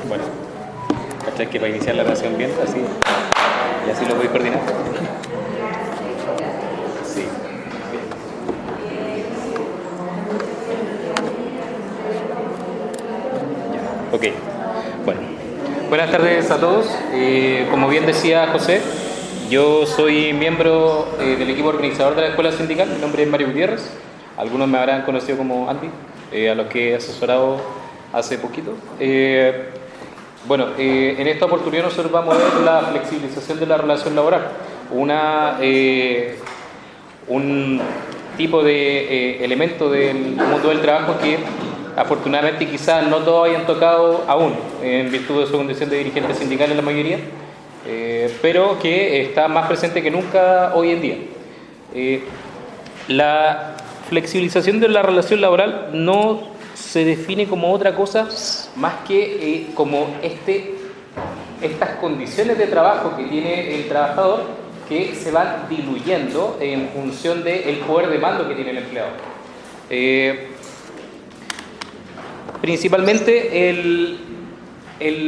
Bueno, ¿cachai? Que para iniciar la oración bien, así, y así lo voy coordinando. Sí. Ya. Ok. Bueno. Buenas tardes a todos. Como bien decía José, yo soy miembro del equipo organizador de la Escuela Sindical. Mi nombre es Mario Gutiérrez. Algunos me habrán conocido como Andy, a los que he asesorado hace poquito. En esta oportunidad nosotros vamos a ver la flexibilización de la relación laboral. Un tipo de elemento del mundo del trabajo que afortunadamente quizás no todos hayan tocado aún, en virtud de su condición de dirigente sindical en la mayoría, pero que está más presente que nunca hoy en día. La flexibilización de la relación laboral no se define como otra cosa más que como estas condiciones de trabajo que tiene el trabajador, que se van diluyendo en función del poder de mando que tiene el empleado. Principalmente el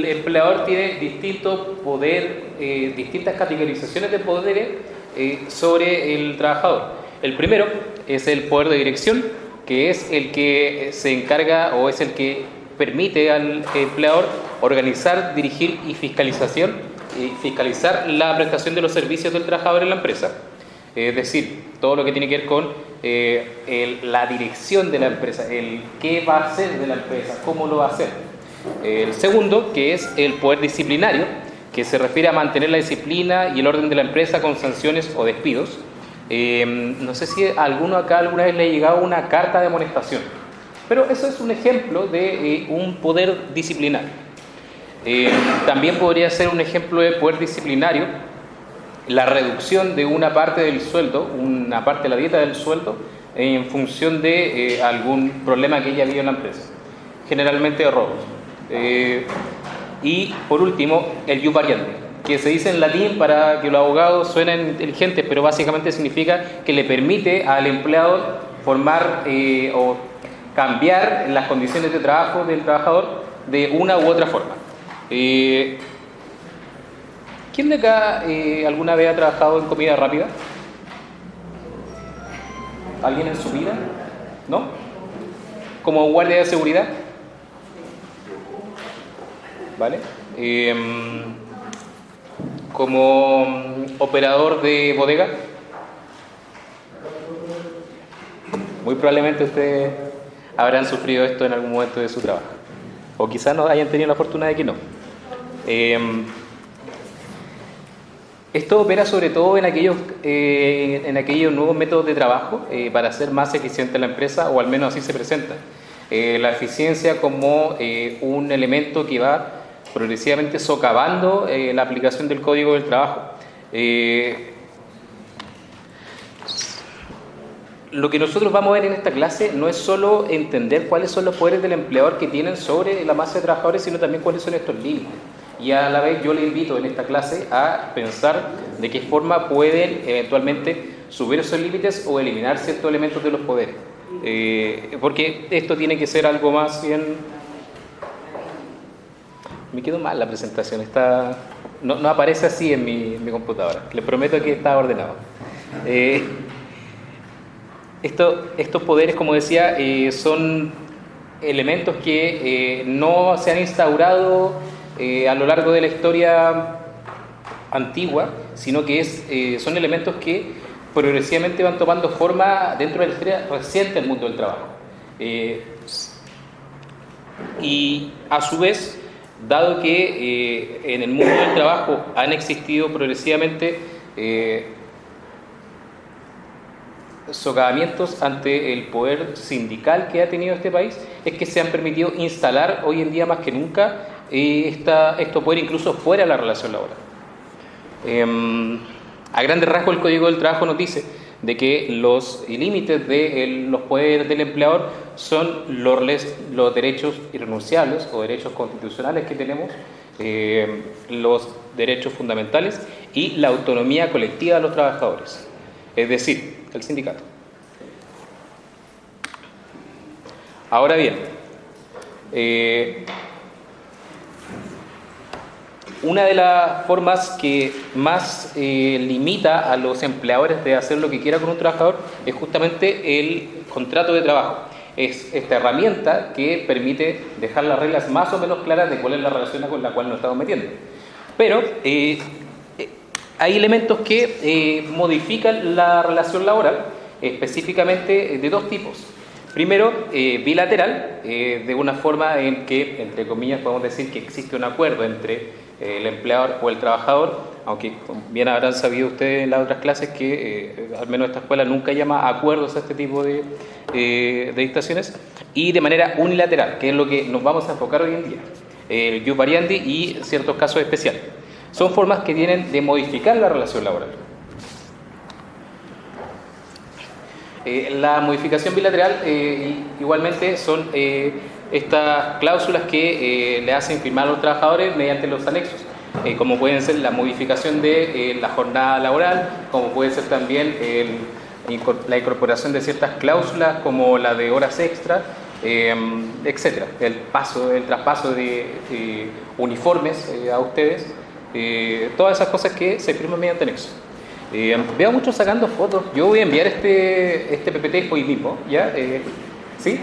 empleador tiene distinto poder, distintas categorizaciones de poderes sobre el trabajador. El primero es el poder de dirección, que es el que se encarga o es el que permite al empleador organizar, dirigir y fiscalizar la prestación de los servicios del trabajador en la empresa. Es decir, todo lo que tiene que ver con la dirección de la empresa, el qué va a hacer de la empresa, cómo lo va a hacer. El segundo, que es el poder disciplinario, que se refiere a mantener la disciplina y el orden de la empresa con sanciones o despidos. No sé si a alguno acá alguna vez le ha llegado una carta de amonestación, pero eso es un ejemplo de un poder disciplinario. También podría ser un ejemplo de poder disciplinario la reducción de una parte del sueldo, una parte de la dieta del sueldo, en función de algún problema que haya habido en la empresa, generalmente de robos. Y por último, el ius variandi, que se dice en latín para que los abogados suenen inteligentes, pero básicamente significa que le permite al empleador formar o cambiar las condiciones de trabajo del trabajador de una u otra forma. ¿Quién de acá alguna vez ha trabajado en comida rápida? ¿Alguien en su vida? ¿No? ¿Como guardia de seguridad? ¿Vale? ¿Como operador de bodega? Muy probablemente ustedes habrán sufrido esto en algún momento de su trabajo. O quizás no hayan tenido la fortuna de que no. Esto opera sobre todo en aquellos nuevos métodos de trabajo para hacer más eficiente la empresa, o al menos así se presenta. La eficiencia como un elemento que va progresivamente socavando la aplicación del código del trabajo. Lo que nosotros vamos a ver en esta clase no es solo entender cuáles son los poderes del empleador que tienen sobre la masa de trabajadores, sino también cuáles son estos límites. Y a la vez yo le invito en esta clase a pensar de qué forma pueden eventualmente subir esos límites o eliminar ciertos elementos de los poderes. Porque esto tiene que ser algo más bien... Me quedó mal la presentación, no aparece así en mi computadora. Les prometo que está ordenado. Estos poderes, como decía, son elementos que no se han instaurado a lo largo de la historia antigua, sino que son elementos que progresivamente van tomando forma dentro de la historia reciente del mundo del trabajo. Y a su vez, dado que en el mundo del trabajo han existido progresivamente socavamientos ante el poder sindical que ha tenido este país, es que se han permitido instalar hoy en día más que nunca estos poderes incluso fuera de la relación laboral. A grandes rasgos el Código del Trabajo nos dice de que los límites de los poderes del empleador son los derechos irrenunciables o derechos constitucionales que tenemos, los derechos fundamentales y la autonomía colectiva de los trabajadores, es decir, el sindicato. Ahora bien, Una de las formas que más limita a los empleadores de hacer lo que quiera con un trabajador es justamente el contrato de trabajo. Es esta herramienta que permite dejar las reglas más o menos claras de cuál es la relación con la cual nos estamos metiendo. Pero hay elementos que modifican la relación laboral, específicamente de dos tipos. Primero, bilateral, de una forma en que, entre comillas, podemos decir que existe un acuerdo entre el empleador o el trabajador, aunque bien habrán sabido ustedes en las otras clases que al menos esta escuela nunca llama acuerdos a este tipo de dictaciones, y de manera unilateral, que es lo que nos vamos a enfocar hoy en día, el jus variandi y ciertos casos especiales. Son formas que vienen de modificar la relación laboral. La modificación bilateral igualmente son estas cláusulas que le hacen firmar a los trabajadores mediante los anexos, como pueden ser la modificación de la jornada laboral, como puede ser también la incorporación de ciertas cláusulas como la de horas extra, etcétera, el traspaso de uniformes a ustedes, todas esas cosas que se firman mediante anexo. Veo muchos sacando fotos. Yo voy a enviar este PPT hoy mismo, ¿ya? ¿Sí?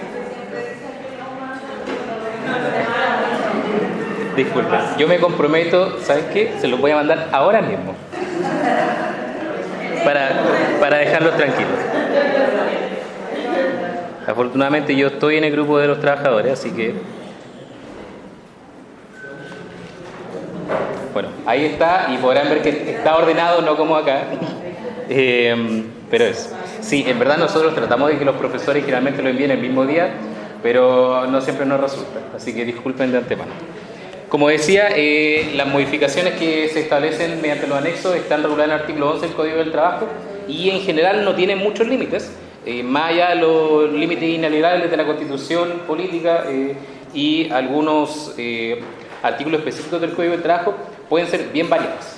Disculpen, yo me comprometo, ¿sabes qué? Se los voy a mandar ahora mismo para dejarlos tranquilos. Afortunadamente yo estoy en el grupo de los trabajadores, así que bueno, ahí está, y podrán ver que está ordenado, no como acá. Pero es. Sí, en verdad nosotros tratamos de que los profesores generalmente lo envíen el mismo día, pero no siempre nos resulta, así que disculpen de antemano. Como decía, las modificaciones que se establecen mediante los anexos están reguladas en el artículo 11 del Código del Trabajo y en general no tienen muchos límites, más allá de los límites inalienables de la Constitución política y algunos artículos específicos del Código del Trabajo pueden ser bien variados.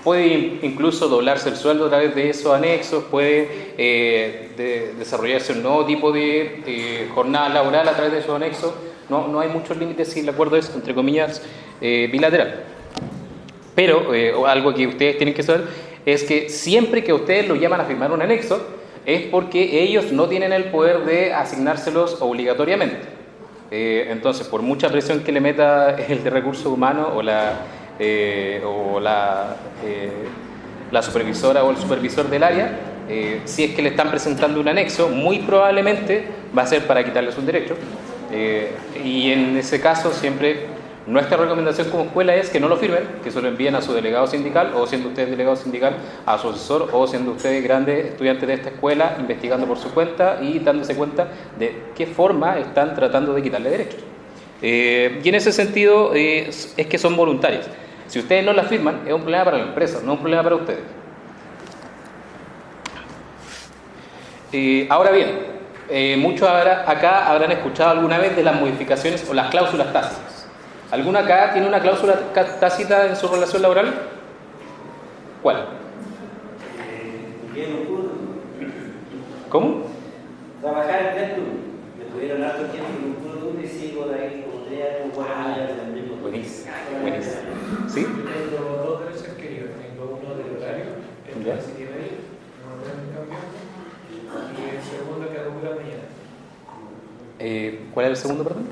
Puede incluso doblarse el sueldo a través de esos anexos, puede desarrollarse un nuevo tipo de jornada laboral a través de esos anexos. No hay muchos límites si el acuerdo es, entre comillas, bilateral. Pero algo que ustedes tienen que saber es que siempre que ustedes lo llaman a firmar un anexo es porque ellos no tienen el poder de asignárselos obligatoriamente. Entonces, por mucha presión que le meta el de recursos humanos o la supervisora o el supervisor del área, si es que le están presentando un anexo, muy probablemente va a ser para quitarles un derecho. Y en ese caso siempre nuestra recomendación como escuela es que no lo firmen, que se lo envíen a su delegado sindical, o siendo ustedes delegado sindical a su asesor, o siendo ustedes grandes estudiantes de esta escuela investigando por su cuenta y dándose cuenta de qué forma están tratando de quitarle derechos. Y en ese sentido es que son voluntarias. Si ustedes no las firman es un problema para la empresa, no un problema para ustedes. Ahora bien, muchos acá habrán escuchado alguna vez de las modificaciones o las cláusulas tácitas. ¿Alguno acá tiene una cláusula tácita en su relación laboral? ¿Cuál? ¿Cómo? Trabajar en 3 turnos. Me tuvieron harto tiempo en un puro turno y sigo de ahí como 3 años, 4 años del mismo. Buenísimo, buenísimo. ¿Sí? Tengo 2 derechos queridos. Tengo uno del horario, el que se tiene ahí, no tengo en cambio, y el segundo que hago pura mañana. ¿Cuál es el segundo, perdón?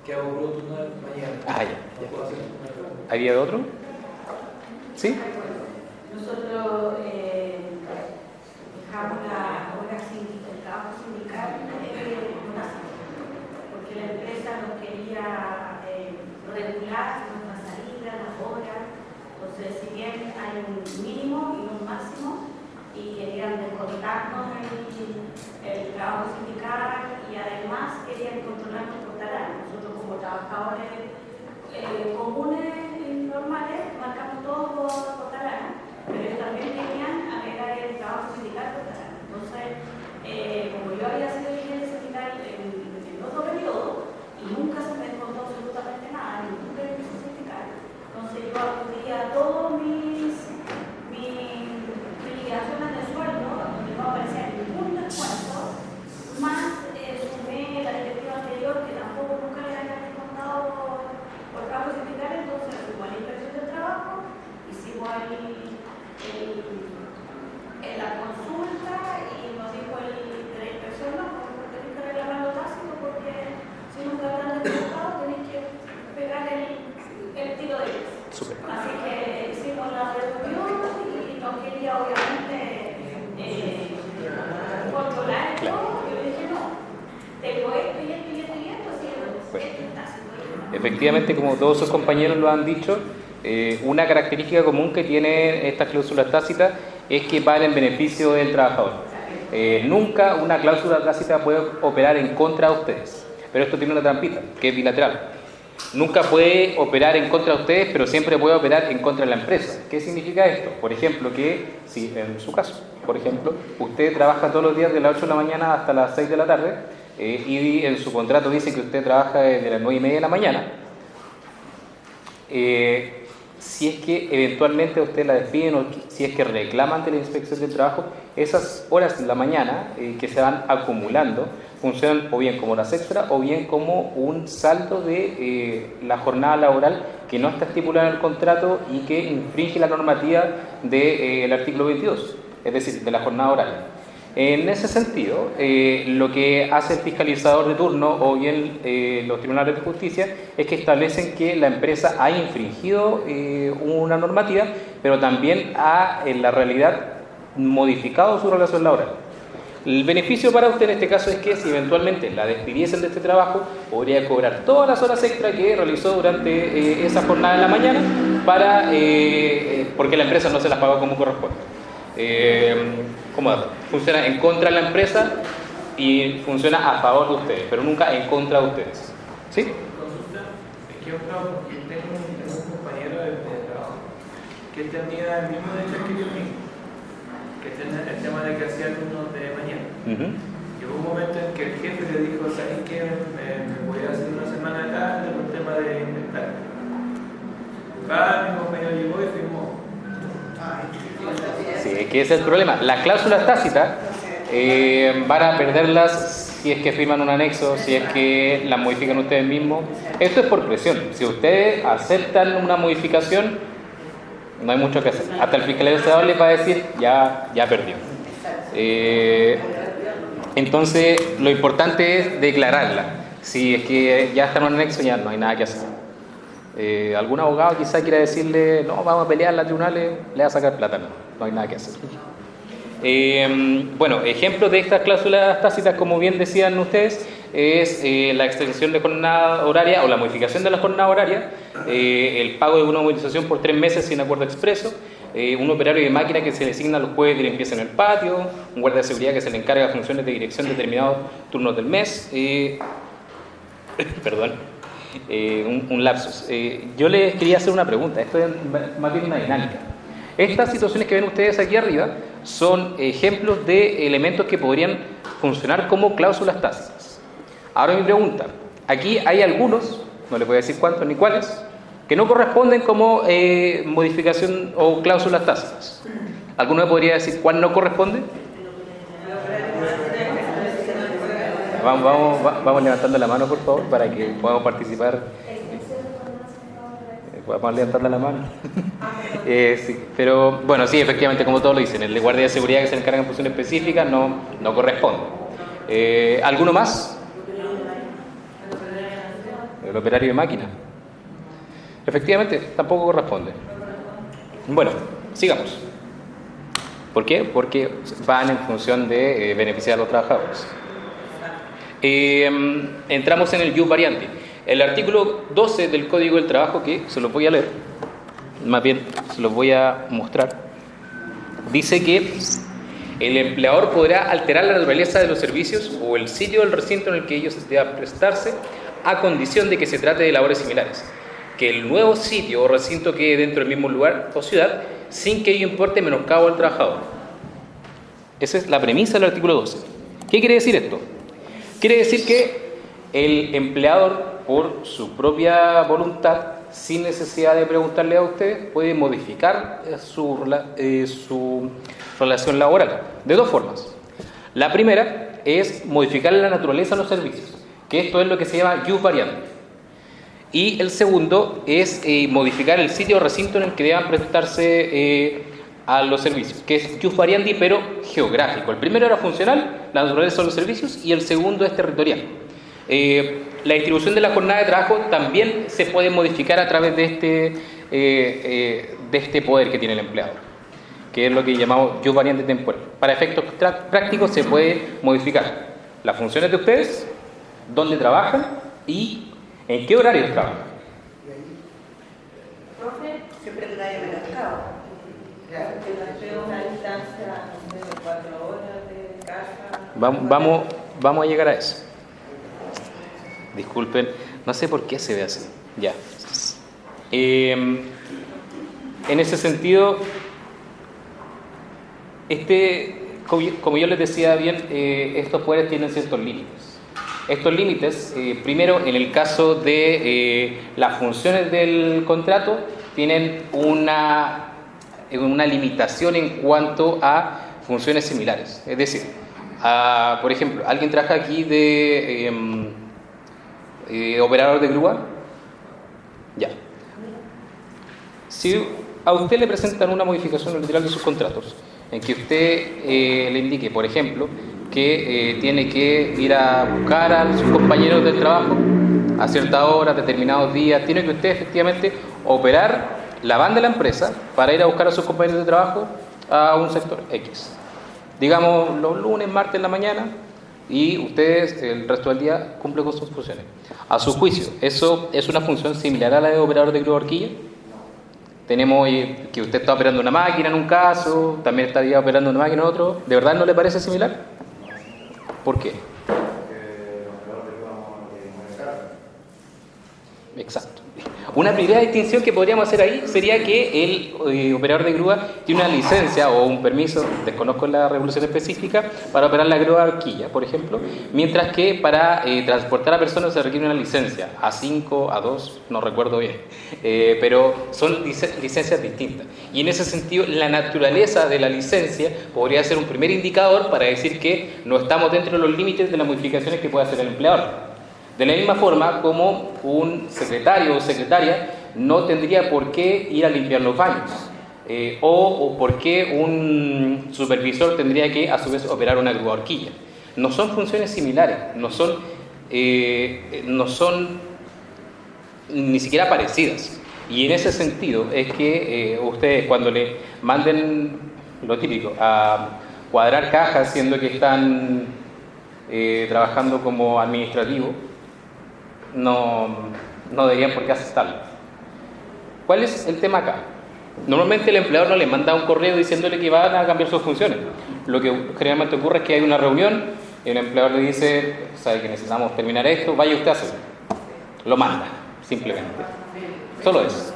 Que hago puro turno mañana. Ah, ya. No puedo hacer turno de tarde. ¿Había otro? ¿Sí? Nosotros dejamos la hora el trabajo sindical porque la empresa nos quería regular nuestra salida, las horas. Entonces, si bien hay un mínimo y un máximo, y querían descontarnos el trabajo sindical y además querían controlarnos por talares. Nosotros como trabajadores comunes y normales marcamos todo por talares, pero ellos también querían agregar el trabajo sindical por talares. Entonces, como yo había sido dirigente sindical en otro periodo y nunca se me descontó absolutamente nada, ningún beneficio sindical, entonces yo acudía a todos mis liquidaciones de sueldo, donde no aparecía ningún descuento, más sumé la directiva anterior, que tampoco nunca le había descontado por trabajo sindical, entonces igual la inversión del Efectivamente, como todos sus compañeros lo han dicho, una característica común que tiene estas cláusulas tácitas es que van en beneficio del trabajador. Nunca una cláusula tácita puede operar en contra de ustedes, pero esto tiene una trampita, que es bilateral. Nunca puede operar en contra de ustedes, pero siempre puede operar en contra de la empresa. ¿Qué significa esto? Por ejemplo, que si en su caso, por ejemplo, usted trabaja todos los días de las 8 de la mañana hasta las 6 de la tarde, y en su contrato dice que usted trabaja desde las 9:30 de la mañana, si es que eventualmente usted la despiden o si es que reclama ante la inspección del trabajo, esas horas de la mañana que se van acumulando funcionan o bien como horas extra o bien como un saldo de la jornada laboral que no está estipulada en el contrato y que infringe la normativa del artículo 22, es decir, de la jornada horaria. En ese sentido, lo que hace el fiscalizador de turno o bien los tribunales de justicia es que establecen que la empresa ha infringido una normativa, pero también ha, en la realidad, modificado su relación laboral. El beneficio para usted en este caso es que si eventualmente la despidiesen de este trabajo, podría cobrar todas las horas extra que realizó durante esa jornada en la mañana porque la empresa no se las pagó como corresponde. ¿Cómo dato? Funciona en contra de la empresa y funciona a favor de ustedes, pero nunca en contra de ustedes. ¿Sí? Consulta, es que yo tengo un compañero de trabajo que tenía el mismo derecho que yo mismo, que tenía el tema de que hacía turnos de mañana. Llegó un momento en que el jefe le dijo, ¿sabes qué? Me voy a hacer una semana de tarde por el tema de inventar. Mi compañero llegó y firmó. Sí, es que ese es el problema. Las cláusulas tácitas van a perderlas si es que firman un anexo, si es que las modifican ustedes mismos. Esto es por presión. Si ustedes aceptan una modificación, no hay mucho que hacer. Hasta el fiscalizador les va a decir, ya perdió. Entonces, lo importante es declararla. Si es que ya está en un anexo, ya no hay nada que hacer. Algún abogado quizá quiera decirle, no, vamos a pelear en los tribunales, le va a sacar plata, no hay nada que hacer. Bueno, ejemplos de estas cláusulas tácitas, como bien decían ustedes, es la extensión de jornada horaria o la modificación de la jornada horaria, el pago de una movilización por 3 meses sin acuerdo expreso, un operario de máquina que se le asigna los jueves de limpieza en el patio, un guardia de seguridad que se le encarga funciones de dirección de determinados turnos del mes, un lapsus. Yo les quería hacer una pregunta, esto es más bien una dinámica. Estas situaciones que ven ustedes aquí arriba son ejemplos de elementos que podrían funcionar como cláusulas tácitas. Ahora mi pregunta, aquí hay algunos, no les voy a decir cuántos ni cuáles, que no corresponden como modificación o cláusulas tácitas. ¿Alguno me podría decir cuál no corresponde? Vamos levantando la mano, por favor, para que podamos participar. Vamos levantando la mano. Sí, pero bueno, sí, efectivamente, como todos lo dicen, el de guardia de seguridad que se encarga en funciones específicas no corresponde. ¿Alguno más? El operario de máquina. Efectivamente, tampoco corresponde. Bueno, sigamos. ¿Por qué? Porque van en función de beneficiar a los trabajadores. Entramos en el jus variandi. El artículo 12 del Código del Trabajo, que se los voy a leer, más bien se los voy a mostrar, dice que el empleador podrá alterar la naturaleza de los servicios o el sitio del recinto en el que ellos deban prestarse a condición de que se trate de labores similares, que el nuevo sitio o recinto quede dentro del mismo lugar o ciudad sin que ello importe menoscabo al trabajador. Esa es la premisa del artículo 12. ¿Qué quiere decir esto? Quiere decir que el empleador, por su propia voluntad, sin necesidad de preguntarle a usted, puede modificar su relación laboral de dos formas. La primera es modificar la naturaleza de los servicios, que esto es lo que se llama jus variandi. Y el segundo es modificar el sitio o recinto en el que deban prestarse a los servicios, que es jus variandi pero geográfico. El primero era funcional, la naturaleza de los servicios, y el segundo es territorial. La distribución de la jornada de trabajo también se puede modificar a través de este poder que tiene el empleador, que es lo que llamamos jus variandi temporal. Para efectos prácticos se puede modificar las funciones de ustedes, dónde trabajan y ¿En qué horarios trabaja? Profe, Siempre que nadie me lo acaba. que las veo una distancia de 4 horas de casa. Vamos a llegar a eso. Disculpen, no sé por qué se ve así. Ya. En ese sentido, como yo les decía bien, estos poderes tienen ciertos límites. Estos límites, primero, en el caso de las funciones del contrato, tienen una limitación en cuanto a funciones similares. Es decir, por ejemplo, alguien trabaja aquí de operador de grúa. Ya. Si a usted le presentan una modificación literal de sus contratos, en que usted le indique, por ejemplo, que tiene que ir a buscar a sus compañeros del trabajo a ciertas horas, determinados días, tiene que usted efectivamente operar la van de la empresa para ir a buscar a sus compañeros de trabajo a un sector X. Digamos los lunes, martes en la mañana, y ustedes el resto del día cumplen con sus funciones. A su juicio, ¿eso es una función similar a la de operador de grúa horquilla? Tenemos que usted está operando una máquina en un caso, también estaría operando una máquina en otro. ¿De verdad no le parece similar? ¿Por qué? Exacto. Una primera distinción que podríamos hacer ahí sería que el operador de grúa tiene una licencia o un permiso, desconozco la regulación específica, para operar la grúa horquilla, por ejemplo, mientras que para transportar a personas se requiere una licencia, A5, A2, no recuerdo bien, pero son licencias distintas. Y en ese sentido, la naturaleza de la licencia podría ser un primer indicador para decir que no estamos dentro de los límites de las modificaciones que puede hacer el empleador. De la misma forma como un secretario o secretaria no tendría por qué ir a limpiar los baños, o por qué un supervisor tendría que a su vez operar una grúa horquilla. No son funciones similares, no son ni siquiera parecidas. Y en ese sentido es que ustedes cuando le manden lo típico, a cuadrar cajas siendo que están trabajando como administrativo, no deberían por qué aceptarlo. ¿Cuál es el tema acá? Normalmente el empleador no le manda un correo diciéndole que van a cambiar sus funciones. Lo que generalmente ocurre es que hay una reunión y el empleador le dice, sabe que necesitamos terminar esto, vaya usted a hacerlo. Lo manda, simplemente. Solo eso.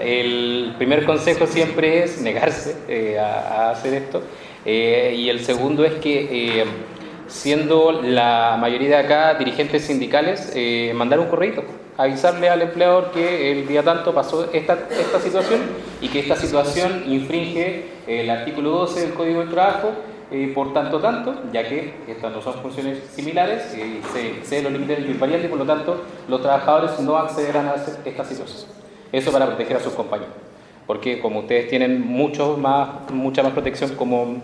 El primer consejo siempre es negarse a hacer esto, y el segundo es que siendo la mayoría de acá dirigentes sindicales, mandar un correíto, avisarle al empleador que el día tanto pasó esta situación y que esta situación infringe el artículo 12 del Código del Trabajo por tanto, ya que estas no son funciones similares, se exceden los límites del variable y por lo tanto los trabajadores no accederán a hacer esta situación. Eso para proteger a sus compañeros, porque como ustedes tienen mucha más protección como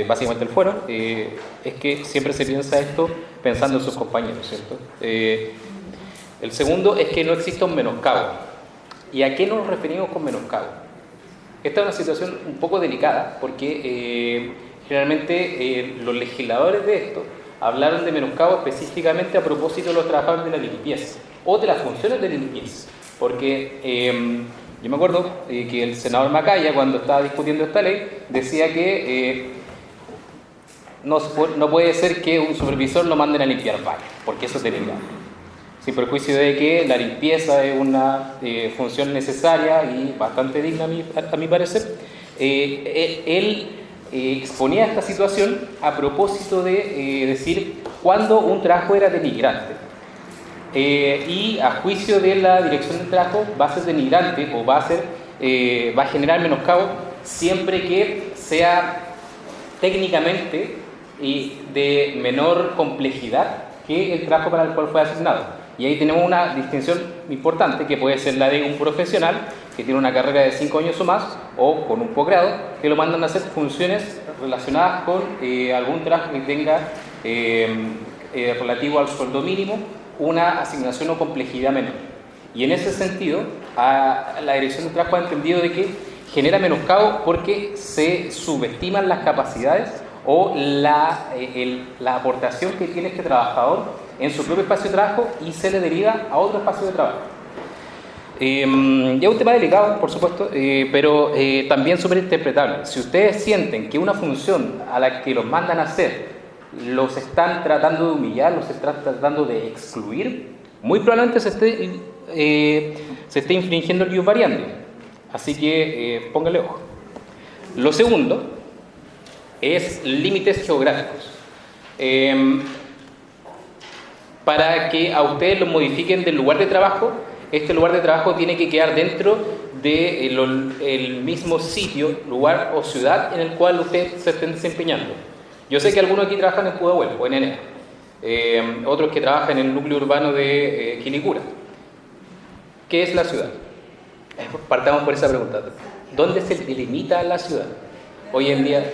básicamente el fuero, es que siempre se piensa esto pensando en sus compañeros, ¿cierto? El segundo es que no exista un menoscabo. ¿Y a qué nos referimos con menoscabo? Esta es una situación un poco delicada porque generalmente los legisladores de esto hablaron de menoscabo específicamente a propósito de los trabajadores de la limpieza o de las funciones de limpieza, porque yo me acuerdo que el senador Macaya, cuando estaba discutiendo esta ley, decía que no puede ser que un supervisor lo manden a limpiar baños, porque eso es deliberado. Sin perjuicio de que la limpieza es una función necesaria y bastante digna a mi parecer, él exponía esta situación a propósito de decir cuándo un trabajo era denigrante. Y a juicio de la dirección del trabajo va a ser denigrante o va a generar menoscabo siempre que sea técnicamente y de menor complejidad que el trabajo para el cual fue asignado. Y ahí tenemos una distinción importante que puede ser la de un profesional que tiene una carrera de 5 años o más o con un posgrado que lo mandan a hacer funciones relacionadas con algún trabajo que tenga relativo al sueldo mínimo una asignación o complejidad menor. Y en ese sentido la dirección del trabajo ha entendido de que genera menoscabo porque se subestiman las capacidades o la aportación que tiene este trabajador en su propio espacio de trabajo y se le deriva a otro espacio de trabajo. Ya es un tema delicado, por supuesto, pero también súper interpretable. Si ustedes sienten que una función a la que los mandan a hacer los están tratando de humillar, los están tratando de excluir, muy probablemente se esté infringiendo el ius variandi. Así que pónganle ojo. Lo segundo es límites geográficos. Para que a ustedes los modifiquen del lugar de trabajo, este lugar de trabajo tiene que quedar dentro del mismo sitio, lugar o ciudad en el cual ustedes se estén desempeñando. Yo sé que algunos aquí trabajan en Pudahuel o en Enea, otros que trabajan en el núcleo urbano de Quilicura. ¿Qué es la ciudad? Partamos por esa pregunta. ¿Dónde se delimita la ciudad? Hoy en día,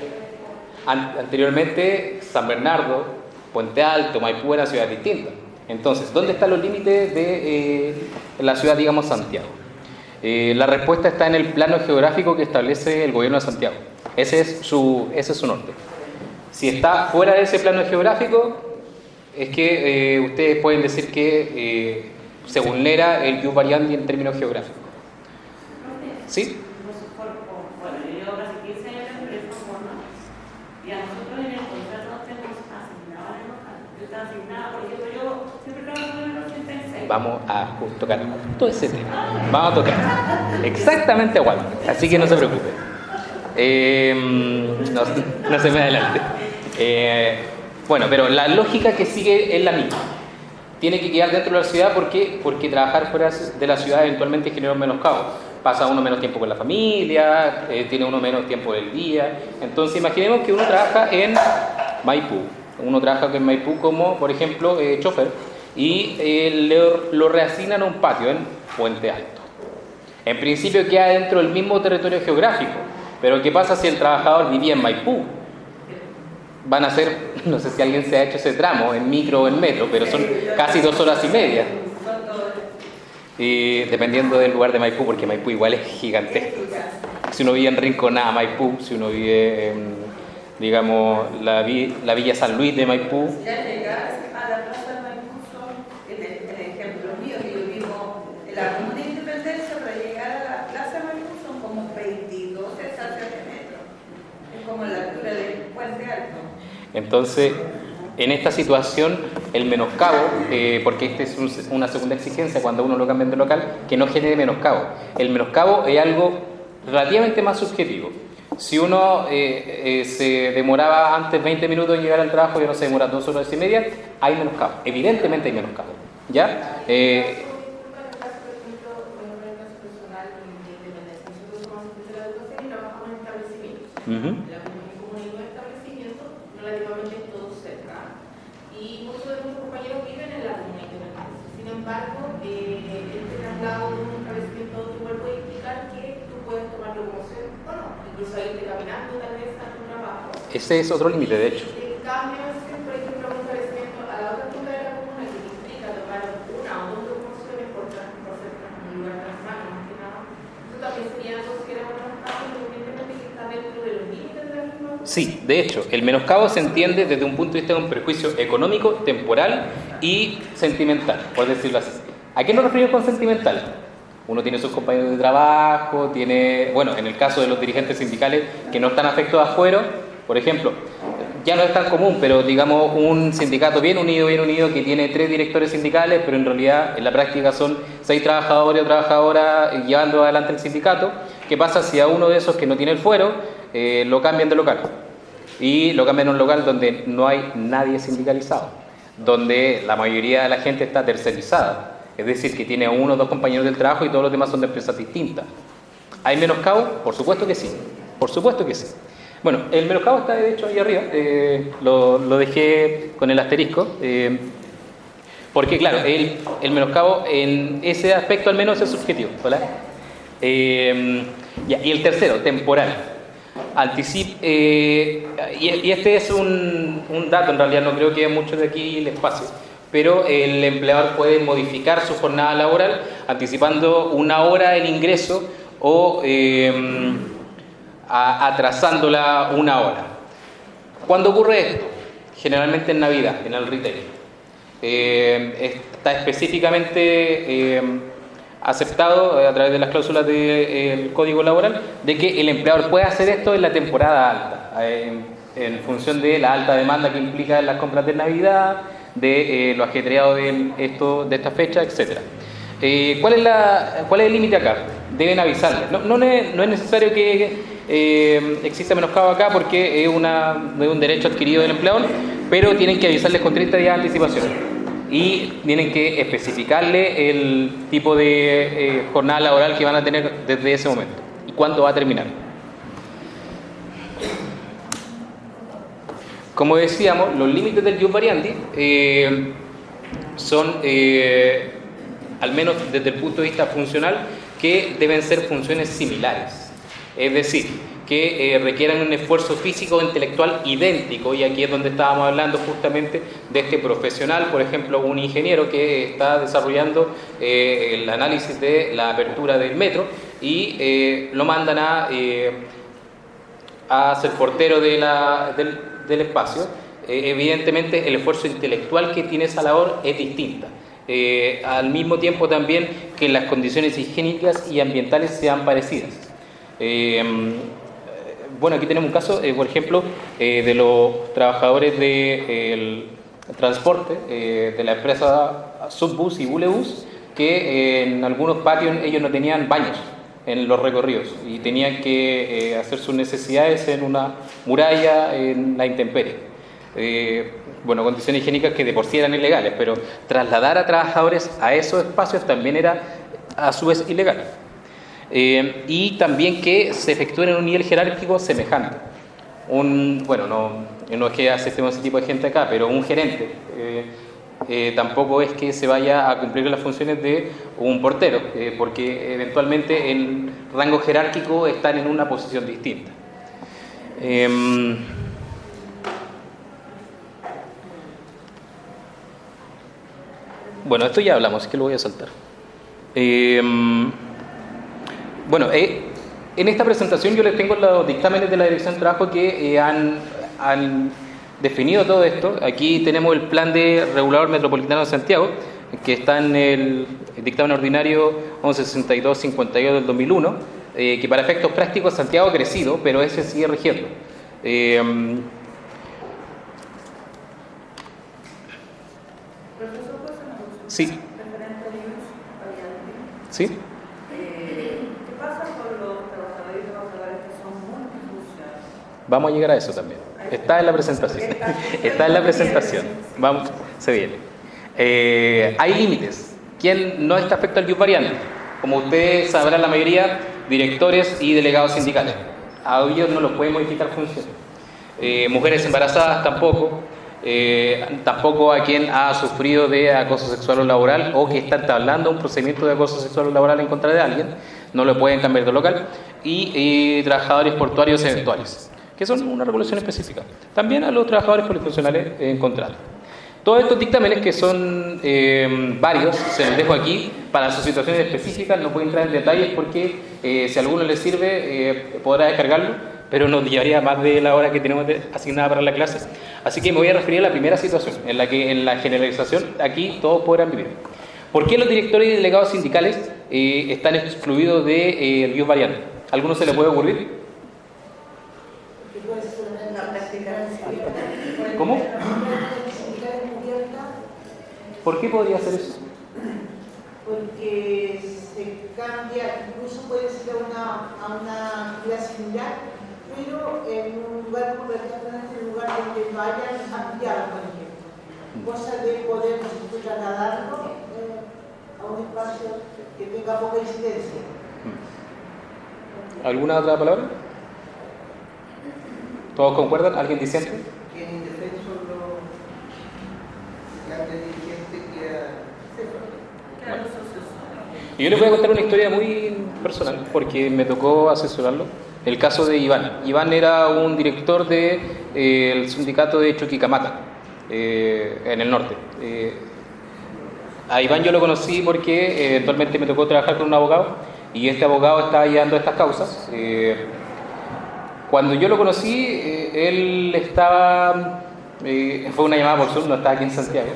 anteriormente, San Bernardo, Puente Alto, Maipú eran ciudades distintas. Entonces, ¿dónde están los límites de la ciudad, digamos, Santiago? La respuesta está en el plano geográfico que establece el gobierno de Santiago. Ese es su norte. Si está fuera de ese plano geográfico, es que ustedes pueden decir que se vulnera el ius variandi en términos geográficos. ¿Sí? Bueno, yo llevo casi 15 años en empresa, y a nosotros en el contrato nos tenemos asignado en el local. Yo estaba asignada, por ejemplo, yo siempre trabajo en el 86. Vamos a tocar todo ese tema. Vamos a tocar exactamente igual. Así que no se preocupe. No se me adelante. Bueno, pero la lógica que sigue es la misma. Tiene que quedar dentro de la ciudad porque trabajar fuera de la ciudad eventualmente genera un menoscabo. Pasa uno menos tiempo con la familia, tiene uno menos tiempo del día. Entonces imaginemos que uno trabaja en Maipú. Uno trabaja en Maipú como, por ejemplo, chofer y lo reasignan a un patio en Puente Alto. En principio queda dentro del mismo territorio geográfico, pero ¿qué pasa si el trabajador vivía en Maipú? Van a ser, no sé si alguien se ha hecho ese tramo en micro o en metro, pero son casi 2 horas y media. Dependiendo del lugar de Maipú, porque Maipú igual es gigantesco. Si uno vive en Rinconada, Maipú, si uno vive en, digamos, la Villa San Luis de Maipú. Ya llegar a la Plaza de Maipú son, en el ejemplo mío, que yo vivo en la Comuna de Independencia, para llegar a la Plaza de Maipú son como 22 estaciones de metro. Es como la altura del Puente Alto. Entonces, en esta situación, el menoscabo, porque esta es una segunda exigencia cuando uno lo cambia de local, que no genere menoscabo. El menoscabo es algo relativamente más subjetivo. Si uno se demoraba antes 20 minutos en llegar al trabajo y uno se demora 2 horas y media, hay menoscabo. Evidentemente hay menoscabo. ¿Ya? Relativamente todos cerca, y muchos de nuestros compañeros viven en la Comuna de Independencia. Sin embargo, este traslado de un establecimiento a otro igual puede implicar que tú puedes tomar locomoción o no, incluso irte caminando tal vez a tu trabajo. Ese es otro límite, de hecho. En cambio, si por ejemplo un establecimiento a la otra punta de la comuna que implica tomar una o 2 locomociones por ser un lugar transmano, más que nada, eso también sería considerado un traslado, independientemente que está dentro de los límites de la misma. Sí, de hecho, el menoscabo se entiende desde un punto de vista de un perjuicio económico, temporal y sentimental, por decirlo así. ¿A qué nos referimos con sentimental? Uno tiene sus compañeros de trabajo, tiene, bueno, en el caso de los dirigentes sindicales que no están afectos a fuero, por ejemplo, ya no es tan común, pero digamos un sindicato bien unido, que tiene 3 directores sindicales, pero en realidad en la práctica son 6 trabajadores o trabajadoras llevando adelante el sindicato. ¿Qué pasa si a uno de esos que no tiene el fuero lo cambian de local? Y lo cambian a un local donde no hay nadie sindicalizado, donde la mayoría de la gente está tercerizada, es decir, que tiene 1 o 2 compañeros del trabajo y todos los demás son de empresas distintas. ¿Hay menoscabo? Por supuesto que sí, por supuesto que sí. Bueno, el menoscabo está de hecho ahí arriba, lo dejé con el asterisco, porque claro, el menoscabo en ese aspecto al menos es subjetivo, ¿vale? Y el tercero, temporal. Y este es un dato, en realidad no creo que muchos de aquí les pase, pero el empleador puede modificar su jornada laboral anticipando 1 hora el ingreso o atrasándola 1 hora. ¿Cuándo ocurre esto? Generalmente en Navidad, en el retail. está específicamente aceptado a través de las cláusulas del Código Laboral de que el empleador puede hacer esto en la temporada alta, en función de la alta demanda que implica las compras de Navidad, de lo ajetreado de esta fecha, etc. ¿Cuál es el límite acá? Deben avisarles. No es necesario que exista menoscabo acá porque es un derecho adquirido del empleador, pero tienen que avisarles con 30 días de anticipación. Y tienen que especificarle el tipo de jornada laboral que van a tener desde ese momento y cuándo va a terminar. Como decíamos, los límites del ius variandi son, al menos desde el punto de vista funcional, que deben ser funciones similares. Es decir, que requieran un esfuerzo físico o intelectual idéntico, y aquí es donde estábamos hablando justamente de este profesional, por ejemplo, un ingeniero que está desarrollando el análisis de la apertura del metro y lo mandan a ser portero del espacio. Evidentemente el esfuerzo intelectual que tiene esa labor es distinta. Al mismo tiempo también que las condiciones higiénicas y ambientales sean parecidas. Bueno, aquí tenemos un caso, por ejemplo, de los trabajadores del transporte de la empresa Subbus y Bulebus, que en algunos patios ellos no tenían baños en los recorridos y tenían que hacer sus necesidades en una muralla en la intemperie. Bueno, condiciones higiénicas que de por sí eran ilegales, pero trasladar a trabajadores a esos espacios también era a su vez ilegal. Y también que se efectúen en un nivel jerárquico semejante. Bueno, no es que aceptemos ese tipo de gente acá, pero un gerente tampoco es que se vaya a cumplir las funciones de un portero, porque eventualmente en rango jerárquico están en una posición distinta. Bueno, esto ya hablamos, así que lo voy a saltar. Bueno, en esta presentación yo les tengo los dictámenes de la Dirección de Trabajo que han definido todo esto. Aquí tenemos el Plan de Regulador Metropolitano de Santiago, que está en el dictamen ordinario 1162-52 del 2001, que para efectos prácticos Santiago ha crecido, pero ese sigue rigiendo. Profesor, ¿puedo hacer una consulta? Sí. Referente al ius variandi. ¿Sí? ¿Qué pasa con los trabajadores y trabajadoras que son multifuncionales? Vamos a llegar a eso también. Está en la presentación. Está en la presentación. Vamos, se viene. Hay límites. ¿Quién no está afecto al ius variandi? Como ustedes sabrán, la mayoría, directores y delegados sindicales. A ellos no los pueden modificar funciones. Mujeres embarazadas tampoco. Tampoco a quien ha sufrido de acoso sexual o laboral o que está entablando un procedimiento de acoso sexual o laboral en contra de alguien, no lo pueden cambiar de local. Y trabajadores portuarios eventuales, que son una regulación específica. También a los trabajadores polifuncionales en contrato. Todos estos dictámenes, que son varios, se los dejo aquí para sus situaciones específicas. No puedo entrar en detalles porque si a alguno les sirve podrá descargarlo, pero nos llevaría más de la hora que tenemos asignada para la clase. Así que me voy a referir a la primera situación, en la que en la generalización aquí todos podrán vivir. ¿Por qué los directores y delegados sindicales están excluidos del ius variandi? ¿A alguno se le puede ocurrir? ¿Cómo? ¿Por qué podría ser eso? Porque se cambia, incluso puede ser a una actividad similar, pero en un lugar correctamente, en un lugar donde vayan ampliado, por ejemplo. Cosa de poder trasladarlo a un espacio que tenga poca incidencia. ¿Alguna otra palabra? ¿Todos concuerdan? ¿Alguien disiente? Que en indefenso no cambia dirigente que a... Y yo les voy a contar una historia muy personal, porque me tocó asesorarlo. El caso de Iván. Iván era un director del sindicato de Chuquicamata, en el norte. A Iván yo lo conocí porque eventualmente me tocó trabajar con un abogado, y este abogado estaba llevando estas causas. Cuando yo lo conocí, él estaba... fue una llamada por Zoom, no estaba aquí en Santiago.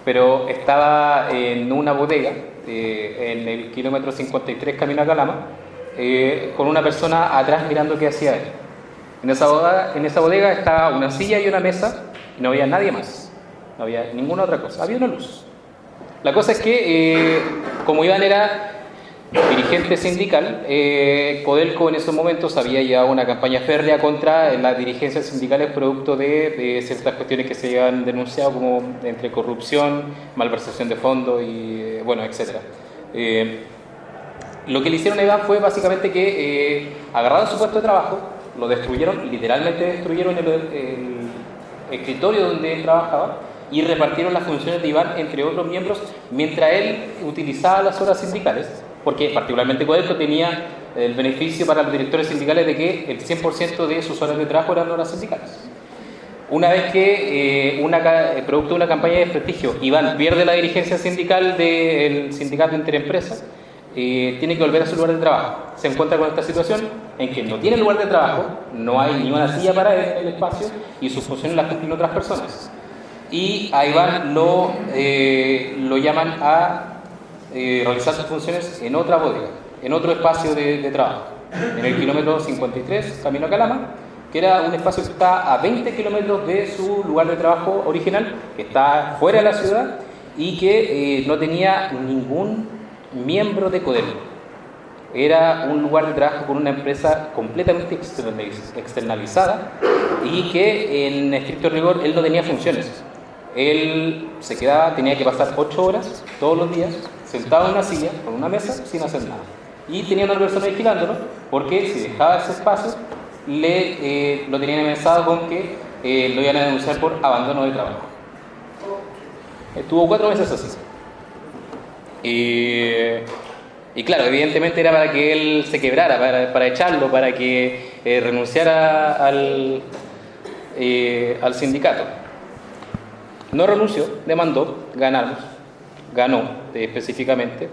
pero estaba en una bodega, en el kilómetro 53 camino a Calama, con una persona atrás mirando qué hacía él. En esa bodega estaba una silla y una mesa, y no había nadie más, no había ninguna otra cosa, había una luz. La cosa es que, como Iván era dirigente sindical, Codelco en esos momentos había llevado una campaña férrea contra las dirigencias sindicales producto de ciertas cuestiones que se habían denunciado, como entre corrupción, malversación de fondos y bueno, etcétera. Lo que le hicieron a Iván fue básicamente que agarraron su puesto de trabajo, lo destruyeron, literalmente destruyeron el escritorio donde él trabajaba y repartieron las funciones de Iván entre otros miembros mientras él utilizaba las horas sindicales, porque particularmente Codelco tenía el beneficio para los directores sindicales de que el 100% de sus horas de trabajo eran horas sindicales. Una vez que, producto de una campaña de desprestigio, Iván pierde la dirigencia sindical del sindicato Interempresas, tiene que volver a su lugar de trabajo. Se encuentra con esta situación en que no tiene lugar de trabajo, no hay ni una silla para él en el espacio y sus funciones las cumplen otras personas. Y a Iván lo llaman a realizar sus funciones en otra bodega, en otro espacio de trabajo, en el kilómetro 53, camino a Calama, que era un espacio que está a 20 kilómetros de su lugar de trabajo original, que está fuera de la ciudad y que no tenía ningún miembro de Codelco. Era un lugar de trabajo con una empresa completamente externalizada y que en estricto rigor él no tenía funciones. Él se quedaba, tenía que pasar 8 horas todos los días sentado en una silla, con una mesa, sin hacer nada. Y tenía una persona vigilándolo, porque si dejaba ese espacio, lo tenían amenazado con que lo iban a denunciar por abandono de trabajo. Estuvo 4 meses así. Y claro, evidentemente era para que él se quebrara, para echarlo, para que renunciara al sindicato. No renunció, demandó, ganó específicamente.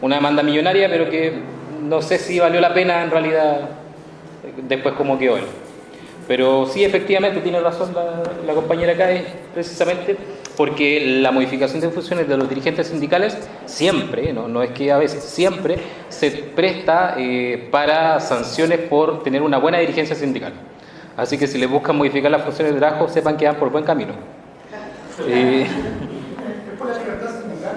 Una demanda millonaria, pero que no sé si valió la pena en realidad después como quedó él. Pero sí, efectivamente, tiene razón la compañera acá, es precisamente porque la modificación de funciones de los dirigentes sindicales siempre, no es que a veces, siempre se presta para sanciones por tener una buena dirigencia sindical. Así que si les buscan modificar las funciones de trabajo, sepan que van por buen camino. ¿Es por la libertad sindical?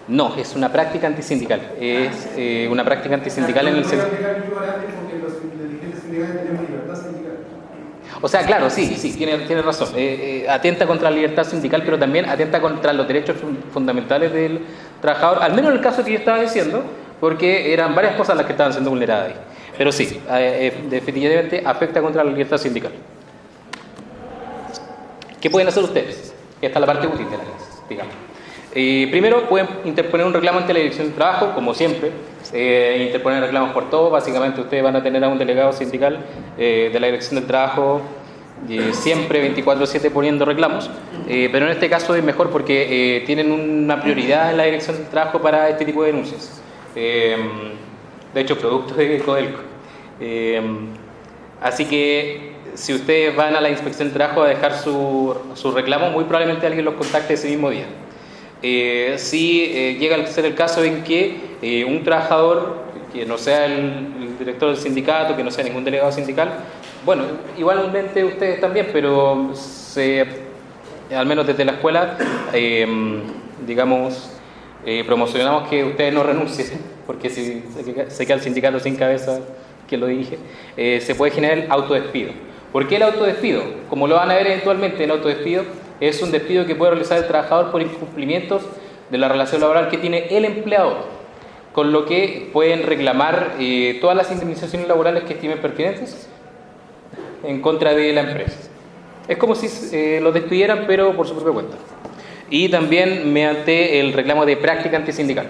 No, es una práctica antisindical. Es una práctica antisindical en el sentido. O sea, claro, sí, tiene razón. Atenta contra la libertad sindical, pero también atenta contra los derechos fundamentales del trabajador, al menos en el caso que yo estaba diciendo, porque eran varias cosas las que estaban siendo vulneradas ahí. Pero sí, definitivamente afecta contra la libertad sindical. ¿Qué pueden hacer ustedes? Esta es la parte útil de la clase, digamos. Primero, pueden interponer un reclamo ante la Dirección de Trabajo, como siempre. Interponer reclamos por todo. Básicamente, ustedes van a tener a un delegado sindical de la Dirección del Trabajo siempre 24/7 poniendo reclamos. Pero en este caso es mejor porque tienen una prioridad en la Dirección del Trabajo para este tipo de denuncias. De hecho, producto de Codelco. Así que si ustedes van a la Inspección de Trabajo a dejar su reclamo, muy probablemente alguien los contacte ese mismo día. Si llega a ser el caso en que un trabajador, que no sea el director del sindicato, que no sea ningún delegado sindical, bueno, igualmente ustedes también, pero al menos desde la escuela, promocionamos que ustedes no renuncien, porque si se queda el sindicato sin cabeza, que lo dirige, se puede generar el autodespido. ¿Por qué el autodespido? Como lo van a ver eventualmente, el autodespido es un despido que puede realizar el trabajador por incumplimientos de la relación laboral que tiene el empleador, con lo que pueden reclamar todas las indemnizaciones laborales que estimen pertinentes en contra de la empresa. Es como si lo despidieran, pero por su propia cuenta. Y también mediante el reclamo de práctica antisindical.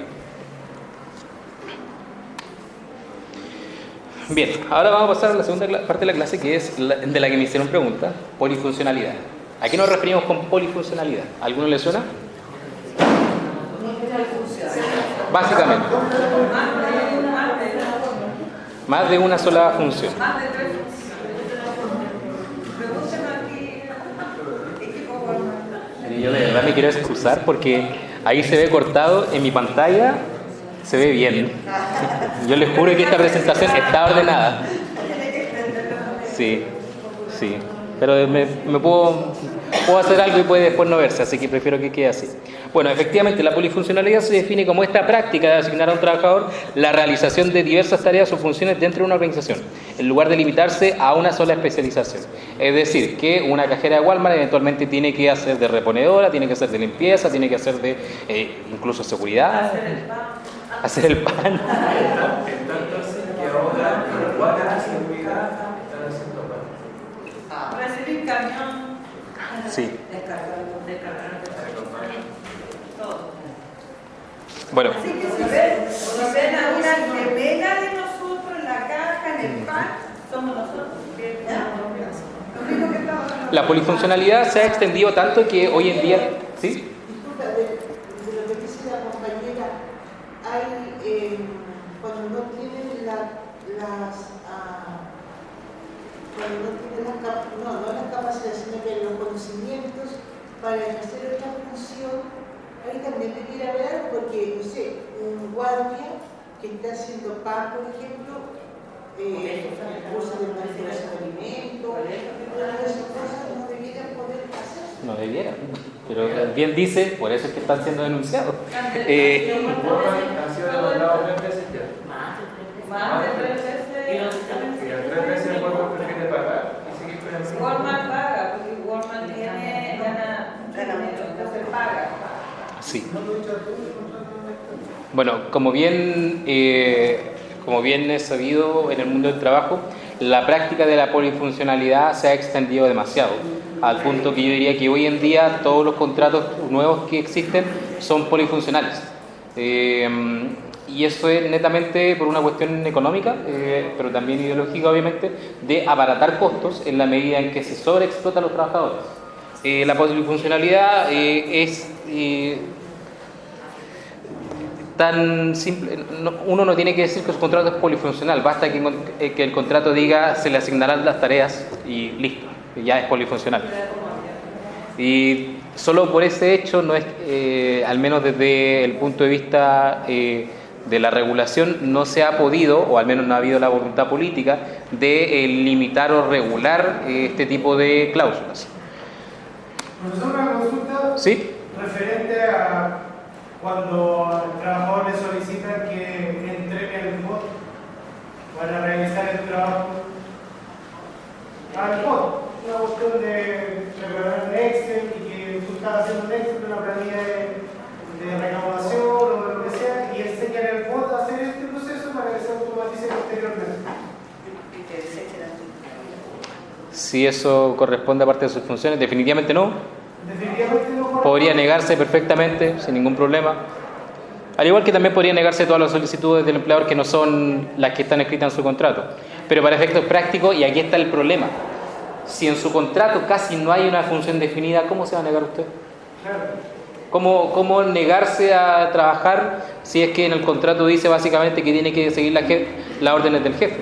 Bien, ahora vamos a pasar a la segunda parte de la clase, que es de la que me hicieron pregunta, polifuncionalidad. ¿A qué nos referimos con polifuncionalidad? ¿Alguno le suena? Básicamente. Más de una sola función. Más de 3 funciones. Pregúntenme aquí, equipo formal. yo de verdad me quiero excusar porque ahí se ve cortado, en mi pantalla se ve bien. Yo les juro que esta presentación está ordenada. Sí, sí. Pero me puedo hacer algo y puede después no verse, así que prefiero que quede así. Bueno, efectivamente, la polifuncionalidad se define como esta práctica de asignar a un trabajador la realización de diversas tareas o funciones dentro de una organización, en lugar de limitarse a una sola especialización. Es decir, que una cajera de Walmart eventualmente tiene que hacer de reponedora, tiene que hacer de limpieza, tiene que hacer de incluso seguridad, hacer el pan. Es tanto así que ahora los guardias de seguridad están haciendo pan. Recibir camión. Sí. Descargar. Todo. Bueno. Así que si ven a una gemela de nosotros en la caja, en el pan, somos nosotros. Lo único que estamos haciendo. La polifuncionalidad se ha extendido tanto que hoy en día... ¿Sí? Disculpa, de lo que dice la compañera, hay, cuando no tienen no las capacidades, sino que los conocimientos para ejercer otra función, ahí también debería haber algo, porque, no sé, un guardia que está haciendo pan, por ejemplo, cursos de manipulación de alimentos, todas esas cosas no debieran poder hacer. No debiera, pero bien dice, por eso es que están siendo denunciados. Walmart ha sido demandado 3 veces ya. Más de 3 veces. Y las 3 veces Walmart prefiere pagar y seguir con el mismo. Walmart paga, porque Walmart tiene gana dinero, entonces paga. Sí. Bueno, como bien es sabido en el mundo del trabajo, la práctica de la polifuncionalidad se ha extendido demasiado, al punto que yo diría que hoy en día todos los contratos nuevos que existen son polifuncionales. Y eso es netamente por una cuestión económica, pero también ideológica, obviamente, de abaratar costos en la medida en que se sobreexplota a los trabajadores. La polifuncionalidad es tan simple. Uno no tiene que decir que su contrato es polifuncional, basta que el contrato diga se le asignarán las tareas y listo, ya es polifuncional. Y solo por ese hecho no es, al menos desde el punto de vista de la regulación, no se ha podido, o al menos no ha habido la voluntad política de limitar o regular este tipo de cláusulas. Profesor, una consulta. ¿Sí? Referente a cuando al trabajador le solicitan que entregue el bot para realizar el trabajo al bot, una cuestión de preparar un Excel y que tú estás haciendo un Excel de una planilla de recaudación o lo que sea, y enseñan al bot a hacer este proceso para que se automatice posteriormente. Si eso corresponde a parte de sus funciones, definitivamente no. Definitivamente no corresponde. Podría negarse perfectamente, sin ningún problema. Al igual que también podría negarse todas las solicitudes del empleador que no son las que están escritas en su contrato. Pero para efectos prácticos, y aquí está el problema, si en su contrato casi no hay una función definida, ¿cómo se va a negar usted? ¿Cómo negarse a trabajar si es que en el contrato dice básicamente que tiene que seguir las órdenes del jefe?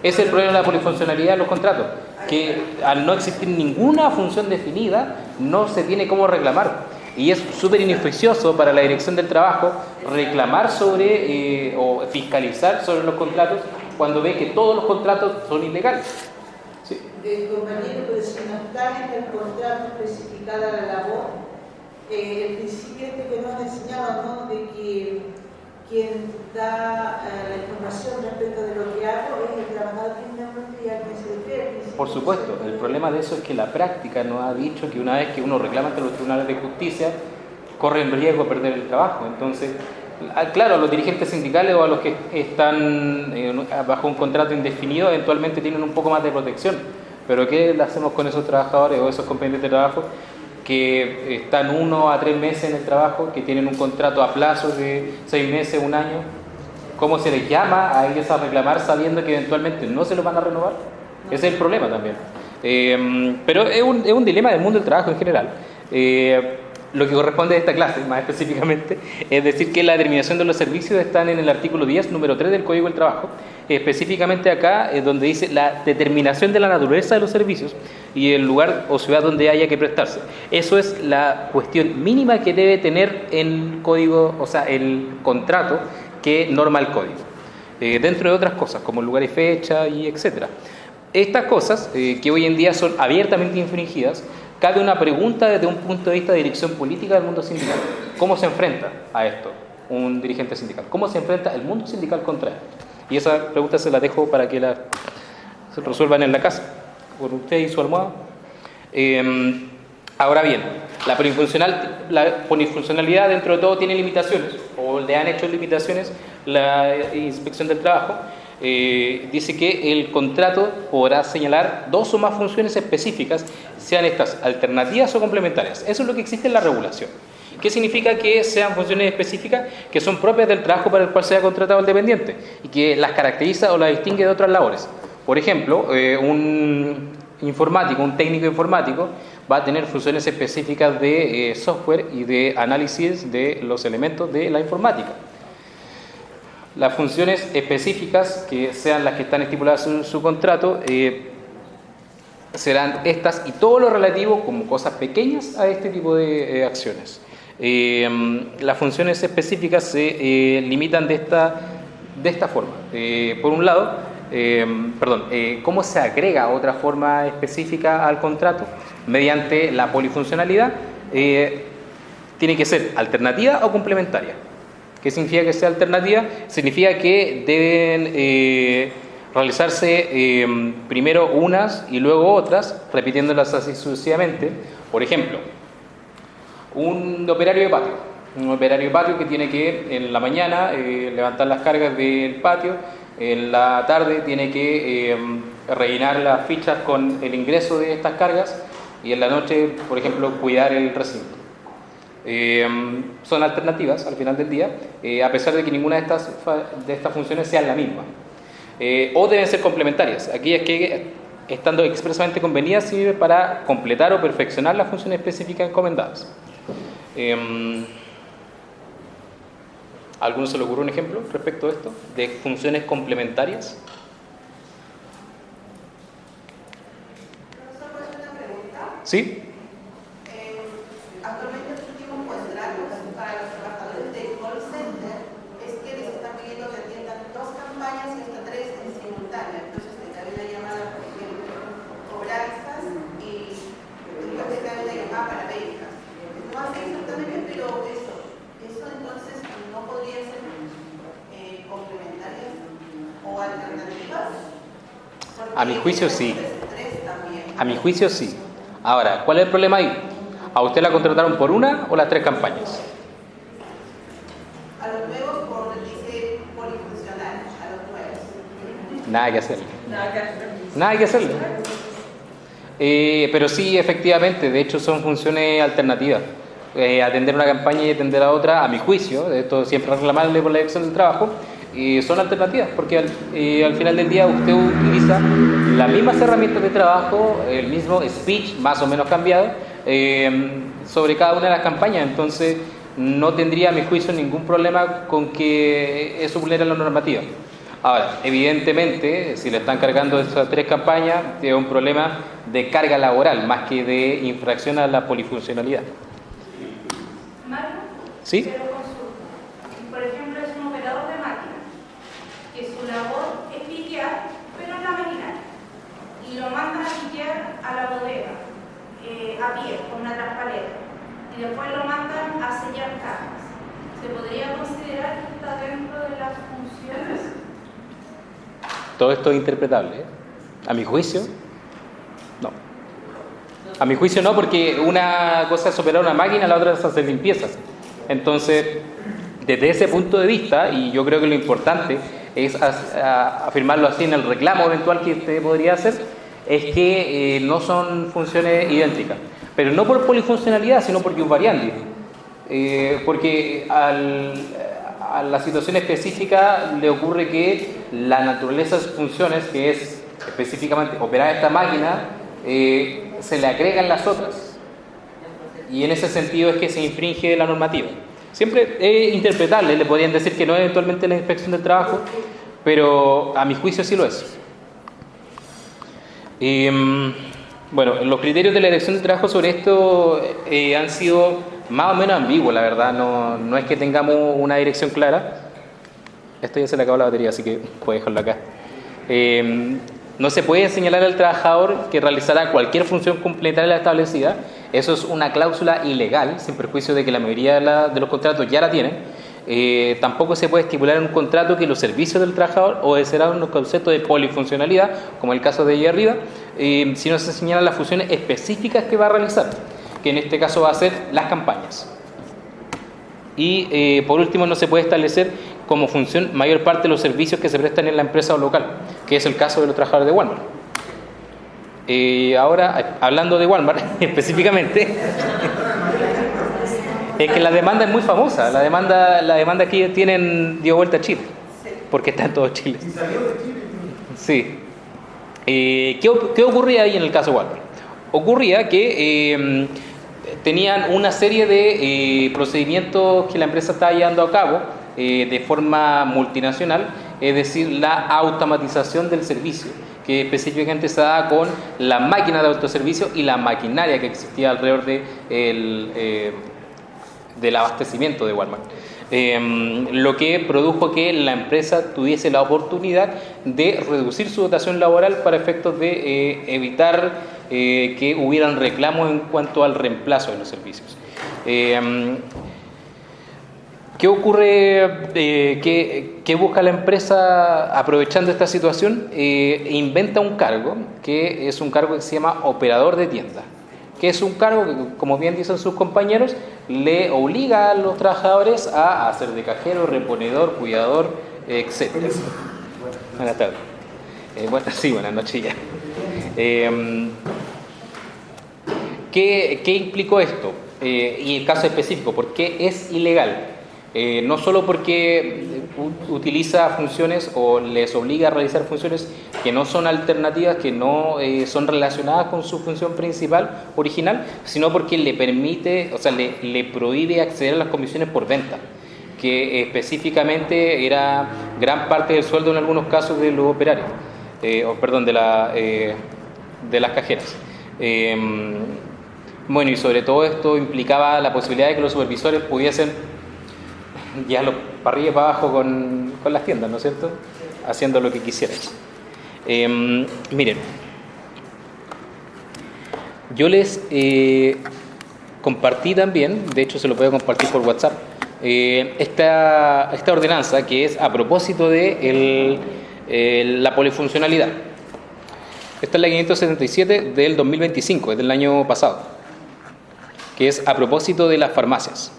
Ese es el problema de la polifuncionalidad de los contratos, que al no existir ninguna función definida, no se tiene cómo reclamar. Y es súper ineficioso para la dirección del trabajo reclamar sobre o fiscalizar sobre los contratos cuando ve que todos los contratos son ilegales. ¿Sí? Compañero, pero si no está en el contrato especificada la labor, el principio que nos han enseñado, ¿no?, de que quien da la información respecto de lo que hago es el trabajador finalmente y a quien se refiere. Por supuesto, el problema de eso es que la práctica nos ha dicho que una vez que uno reclama ante los tribunales de justicia, corre en riesgo de perder el trabajo. Entonces, claro, a los dirigentes sindicales o a los que están bajo un contrato indefinido eventualmente tienen un poco más de protección. Pero ¿qué hacemos con esos trabajadores o esos compañeros de trabajo que están 1 a 3 meses en el trabajo, que tienen un contrato a plazo de 6 meses, 1 año? ¿Cómo se les llama a ellos a reclamar sabiendo que eventualmente no se los van a renovar? Ese es el problema también. Pero es un dilema del mundo del trabajo en general. Lo que corresponde a esta clase, más específicamente, es decir que la determinación de los servicios están en el artículo 10, número 3 del Código del Trabajo. Específicamente acá, donde dice la determinación de la naturaleza de los servicios, y el lugar o ciudad donde haya que prestarse. Eso es la cuestión mínima que debe tener el código, o sea, el contrato que norma el código. Dentro de otras cosas, como lugar y fecha y etcétera. Estas cosas, que hoy en día son abiertamente infringidas, cabe una pregunta desde un punto de vista de dirección política del mundo sindical. ¿Cómo se enfrenta a esto un dirigente sindical? ¿Cómo se enfrenta el mundo sindical contra esto? Y esa pregunta se la dejo para que la resuelvan en la casa, por usted y su almohada. Ahora bien, la polifuncionalidad dentro de todo tiene limitaciones, o le han hecho limitaciones la Inspección del Trabajo. Dice que el contrato podrá señalar 2 o más funciones específicas, sean estas alternativas o complementarias. Eso es lo que existe en la regulación. ¿Qué significa? Que sean funciones específicas que son propias del trabajo para el cual sea contratado el dependiente y que las caracteriza o las distingue de otras labores. Por ejemplo, un informático, un técnico informático va a tener funciones específicas de software y de análisis de los elementos de la informática. Las funciones específicas, que sean las que están estipuladas en su contrato, serán estas y todo lo relativo como cosas pequeñas a este tipo de acciones. Las funciones específicas se limitan de esta forma. Por un lado, ¿cómo se agrega otra forma específica al contrato? Mediante la polifuncionalidad. Tiene que ser alternativa o complementaria. ¿Qué significa que sea alternativa? Significa que deben realizarse primero unas y luego otras, repitiéndolas así sucesivamente. Por ejemplo, un operario de patio. Un operario de patio que tiene que en la mañana levantar las cargas del patio, en la tarde tiene que rellenar las fichas con el ingreso de estas cargas y en la noche, por ejemplo, cuidar el recinto. Son alternativas al final del día, a pesar de que ninguna de estas funciones sean la misma. O deben ser complementarias, aquellas que, estando expresamente convenidas, sirven para completar o perfeccionar las funciones específicas encomendadas. ¿A alguno se le ocurre un ejemplo respecto a esto? ¿De funciones complementarias? ¿Profesor, puedo hacer una pregunta? ¿Sí? Actualmente los últimos contratos para los trabajadores del call center es que les están pidiendo que atiendan 2 campañas y hasta 3 en simultáneo. Entonces te cabe una llamada, por ejemplo, cobranzas y después te cabe una llamada para becas. No hace exactamente, pero eso entonces no podría ser complementarias o alternativas. A mi juicio sí. A mi juicio sí. Ahora, ¿cuál es el problema ahí? ¿A usted la contrataron por una o las 3 campañas? A los nuevos dice polifuncional, a los nuevos. Nada que hacerle. Nada que hacerle. Pero sí, efectivamente, de hecho son funciones alternativas. Atender una campaña y atender a otra, a mi juicio, esto siempre reclamable por la Dirección del Trabajo, son alternativas, porque al final del día usted utiliza las mismas herramientas de trabajo, el mismo speech más o menos cambiado, sobre cada una de las campañas. Entonces no tendría a mi juicio ningún problema con que eso vulnere la normativa. Ahora, evidentemente, si le están cargando esas 3 campañas, tiene un problema de carga laboral más que de infracción a la polifuncionalidad. Mario, ¿Sí? pero consulta. Por ejemplo, es un operador de máquina que su labor es piquear, pero en la maquinaria, y lo mandan a piquear a la bodega a pie, con una traspaleta, y después lo mandan a sellar cajas. ¿Se podría considerar que está dentro de las funciones? Todo esto es interpretable, ¿eh? A mi juicio, no. A mi juicio no, porque una cosa es operar una máquina, la otra es hacer limpiezas. Entonces, desde ese punto de vista, y yo creo que lo importante es afirmarlo así en el reclamo eventual que usted podría hacer, es que no son funciones idénticas. Pero no por polifuncionalidad, sino porque un variandi. Porque a la situación específica le ocurre que la naturaleza de sus funciones, que es específicamente operar esta máquina, se le agregan las otras, y en ese sentido es que se infringe la normativa. Siempre es interpretable, le podrían decir que no eventualmente la Inspección del Trabajo, pero a mi juicio sí lo es. Bueno, los criterios de la Dirección de Trabajo sobre esto han sido más o menos ambiguos, la verdad. No es que tengamos una dirección clara. Esto ya se le acabó la batería, así que puedo dejarlo acá. No se puede señalar al trabajador que realizará cualquier función complementaria a la establecida. Eso es una cláusula ilegal, sin perjuicio de que la mayoría de los contratos ya la tienen. Tampoco se puede estipular en un contrato que los servicios del trabajador obedecerán unos conceptos de polifuncionalidad, como el caso de ahí arriba, sino se señalan las funciones específicas que va a realizar, que en este caso va a ser las campañas. Y por último, no se puede establecer como función mayor parte de los servicios que se prestan en la empresa o local, que es el caso de los trabajadores de Walmart. Ahora, hablando de Walmart específicamente, es que la demanda es muy famosa. La demanda que ellos tienen dio vuelta a Chile, porque está en todo Chile. Y salió de Chile. Sí. ¿Qué ocurría ahí en el caso Walmart? Ocurría que tenían una serie de procedimientos que la empresa estaba llevando a cabo de forma multinacional, es decir, la automatización del servicio, que específicamente se daba con la máquina de autoservicio y la maquinaria que existía alrededor del abastecimiento de Walmart. Lo que produjo que la empresa tuviese la oportunidad de reducir su dotación laboral para efectos de evitar que hubieran reclamos en cuanto al reemplazo de los servicios. ¿Qué ocurre? ¿Qué busca la empresa aprovechando esta situación? Inventa un cargo, que es un cargo que se llama operador de tienda, que es un cargo que, como bien dicen sus compañeros, le obliga a los trabajadores a hacer de cajero, reponedor, cuidador, etc. Buenas tardes. Buenas noches ya. ¿Qué implicó esto? Y el caso específico, ¿por qué es ilegal? No solo porque utiliza funciones o les obliga a realizar funciones que no son alternativas, que no son relacionadas con su función principal original, sino porque le permite, o sea, le prohíbe acceder a las comisiones por venta, que específicamente era gran parte del sueldo en algunos casos de los operarios, de las cajeras. Bueno, y sobre todo esto implicaba la posibilidad de que los supervisores pudiesen guiarlos para arriba y para abajo con las tiendas, ¿no es cierto? Haciendo lo que quisieran. Miren, yo les compartí también, de hecho se lo puedo compartir por WhatsApp, esta ordenanza que es a propósito de la polifuncionalidad. Esta es la 577 del 2025, es del año pasado, que es a propósito de las farmacias.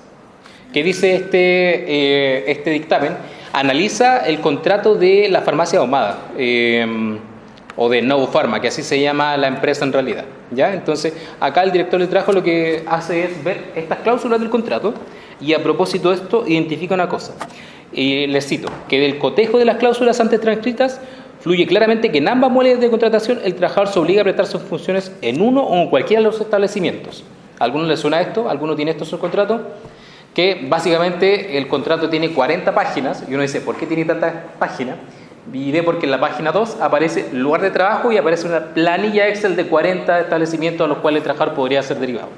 ¿Qué dice este dictamen? Analiza el contrato de la farmacia Ahumada, o de Novo Pharma, que así se llama la empresa en realidad, ¿ya? Entonces, acá el director de trabajo lo que hace es ver estas cláusulas del contrato y a propósito de esto identifica una cosa. Les cito, que del cotejo de las cláusulas antes transcritas fluye claramente que en ambas modalidades de contratación el trabajador se obliga a prestar sus funciones en uno o en cualquiera de los establecimientos. ¿A alguno les suena esto? ¿Alguno tiene esto en su contrato? Que básicamente el contrato tiene 40 páginas y uno dice, ¿por qué tiene tantas páginas? Y ve porque en la página 2 aparece lugar de trabajo y aparece una planilla Excel de 40 establecimientos a los cuales el trabajador podría ser derivado.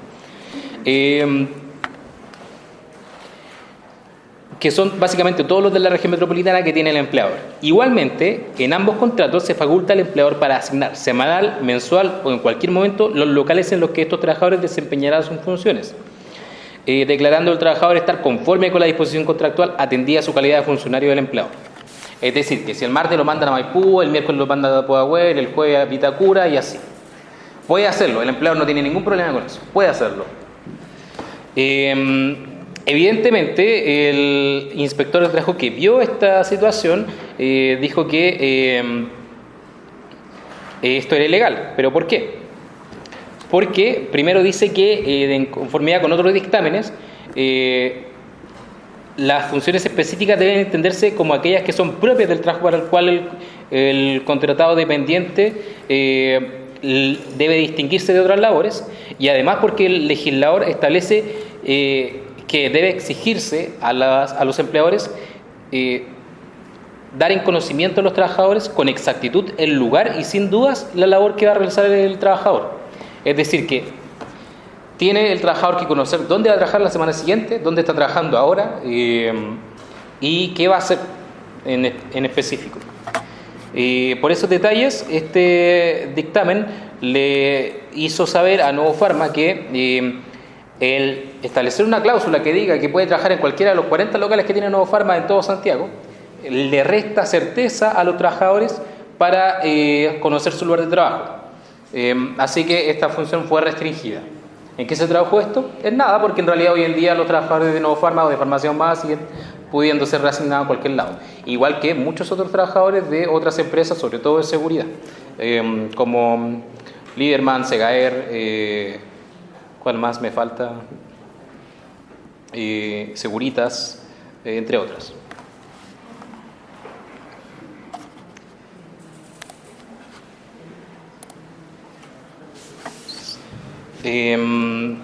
Que son básicamente todos los de la región metropolitana que tiene el empleador. Igualmente, en ambos contratos se faculta al empleador para asignar semanal, mensual o en cualquier momento los locales en los que estos trabajadores desempeñarán sus funciones, declarando al trabajador estar conforme con la disposición contractual atendida a su calidad de funcionario del empleador. Es decir, que si el martes lo mandan a Maipú, el miércoles lo mandan a Pudahuel, el jueves a Vitacura y así. Puede hacerlo, el empleador no tiene ningún problema con eso, puede hacerlo. Evidentemente, el inspector de trabajo que vio esta situación dijo que esto era ilegal. ¿Pero por qué? Porque primero dice que en conformidad con otros dictámenes, las funciones específicas deben entenderse como aquellas que son propias del trabajo para el cual el contratado dependiente debe distinguirse de otras labores, y además porque el legislador establece que debe exigirse a los empleadores dar en conocimiento a los trabajadores con exactitud el lugar y sin dudas la labor que va a realizar el trabajador. Es decir, que tiene el trabajador que conocer dónde va a trabajar la semana siguiente, dónde está trabajando ahora y qué va a hacer en específico. Por esos detalles, este dictamen le hizo saber a Nuevo Pharma que el establecer una cláusula que diga que puede trabajar en cualquiera de los 40 locales que tiene Nuevo Pharma en todo Santiago, le resta certeza a los trabajadores para conocer su lugar de trabajo. Así que esta función fue restringida. ¿En qué se trabajó esto? En nada, porque en realidad hoy en día los trabajadores de Nuevo Pharma o de Farmacia Más siguen pudiendo ser reasignados a cualquier lado. Igual que muchos otros trabajadores de otras empresas, sobre todo de seguridad, como Liderman, Segaer, ¿cuál más me falta? Seguritas, entre otras. En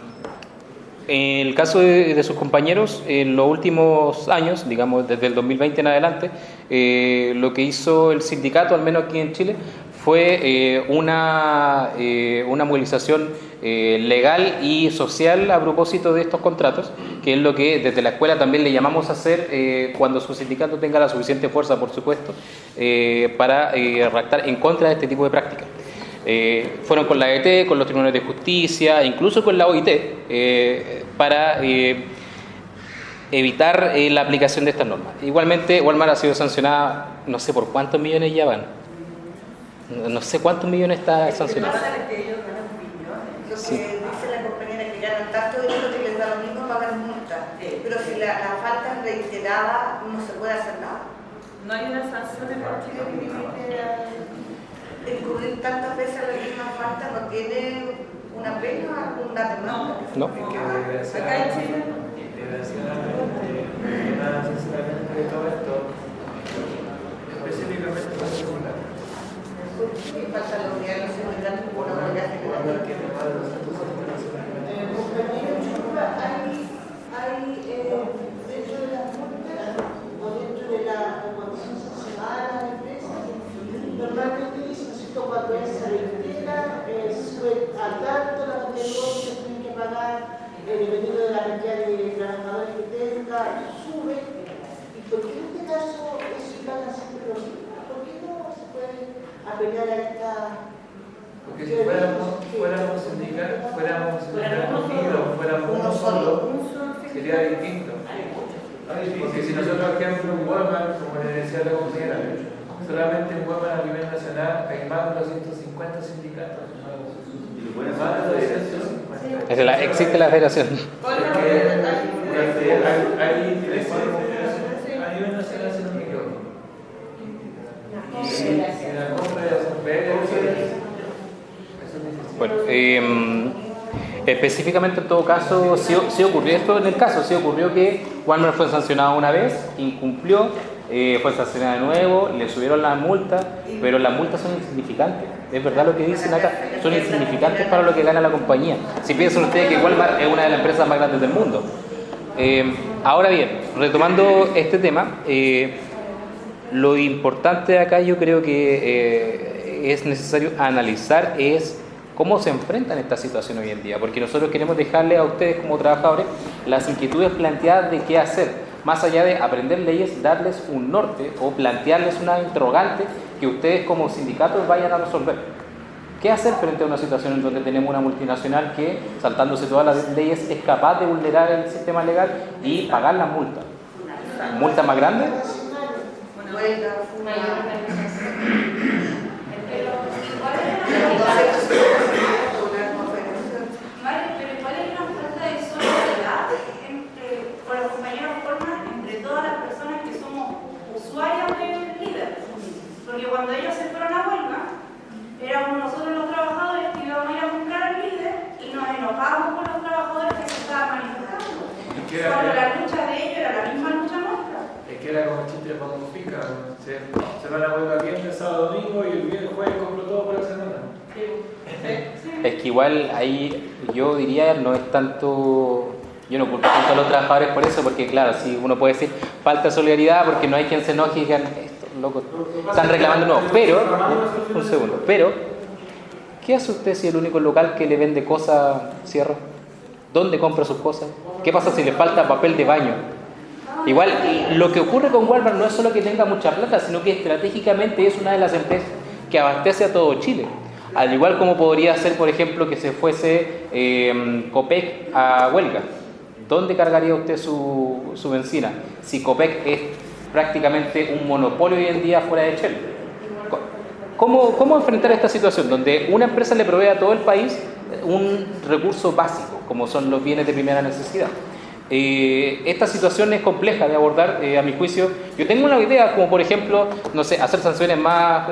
el caso de sus compañeros, en los últimos años, digamos desde el 2020 en adelante, lo que hizo el sindicato, al menos aquí en Chile, fue una movilización legal y social a propósito de estos contratos, que es lo que desde la escuela también le llamamos a hacer cuando su sindicato tenga la suficiente fuerza, por supuesto, para redactar en contra de este tipo de prácticas. Fueron con la ET, con los tribunales de justicia, incluso con la OIT, para evitar la aplicación de estas normas. Igualmente, Walmart ha sido sancionada, no sé por cuántos millones ya van. No sé cuántos millones está sancionado. Lo que pasa es que ellos ganan millones. Lo que Sí. dice la compañera que ganan tanto dinero que les da lo mismo pagar multa. Pero si la falta es reiterada, no se puede hacer nada. No hay una sanción en Chile que limite a incurrir tantas veces la misma falta, no tiene una pena, una demanda. No. Es que Acá en Chile no. desgraciadamente, nada sinceramente de todo esto, específicamente para el celular. Y falta la unidad de los sindicatos por una huelga general. Compañero, disculpa, hay dentro de las multas o dentro de la condición sancionada de las empresas, normalmente dicen, ¿no? Cuando es reitera, sube a tanto la cantidad de cosas que tienen que pagar, dependiendo de la cantidad de trabajadores que tenga, sube. ¿Y por qué en este caso eso paga siempre lo mismo? ¿Por qué no se puede apelar a esta? Porque si fuéramos sindicatos unidos, fuéramos uno solo, sería distinto. Porque si nosotros, por ejemplo, en Walmart, como le decía la compañera, solamente en Walmart a nivel nacional hay más de 250 sindicatos. Más de 250. Existe la federación. Hay 13 federaciones a nivel nacional, si no me equivoco. Y la compra de las Bueno, específicamente en todo caso, sí ocurrió esto en el caso, sí ocurrió que Walmart fue sancionado una vez, incumplió, fue sancionado de nuevo, le subieron la multa, pero las multas son insignificantes, es verdad lo que dicen acá, son insignificantes para lo que gana la compañía. Si piensan ustedes que Walmart es una de las empresas más grandes del mundo. Ahora bien, retomando este tema, lo importante acá yo creo que es necesario analizar es cómo se enfrentan esta situación hoy en día, porque nosotros queremos dejarle a ustedes como trabajadores las inquietudes planteadas de qué hacer, más allá de aprender leyes, darles un norte o plantearles una interrogante que ustedes como sindicatos vayan a resolver. ¿Qué hacer frente a una situación en donde tenemos una multinacional que, saltándose todas las leyes, es capaz de vulnerar el sistema legal y pagar las multas? ¿Multas más grandes? Una huelga, Pero igual hay una falta de solidaridad con los compañeros Walmart entre todas las personas que somos usuarios del líder. Porque cuando ellos se fueron a huelga, éramos nosotros los trabajadores que íbamos a ir a comprar al líder y nos enojábamos con los trabajadores que se estaban manifestando. Cuando la lucha de ellos era la misma lucha nuestra. Es que era como chiste de Paco Fica, se van a huelga viernes, sábado, domingo y el viernes jueves compro todo por la semana. Es que igual ahí yo diría no es tanto, yo no culpo tanto a los trabajadores por eso, porque claro, si uno puede decir falta de solidaridad porque no hay quien se enoje y digan estos locos están reclamando, no, pero un segundo, pero ¿qué hace usted si el único local que le vende cosas cierra? ¿Dónde compra sus cosas? ¿Qué pasa si le falta papel de baño? Igual, lo que ocurre con Walmart no es solo que tenga mucha plata, sino que estratégicamente es una de las empresas que abastece a todo Chile. Al igual como podría ser, por ejemplo, que se fuese Copec a huelga. ¿Dónde cargaría usted su benzina? Si Copec es prácticamente un monopolio hoy en día fuera de Chile. ¿Cómo enfrentar esta situación donde una empresa le provee a todo el país un recurso básico, como son los bienes de primera necesidad? Esta situación es compleja de abordar, a mi juicio. Yo tengo una idea, como por ejemplo, no sé, hacer sanciones más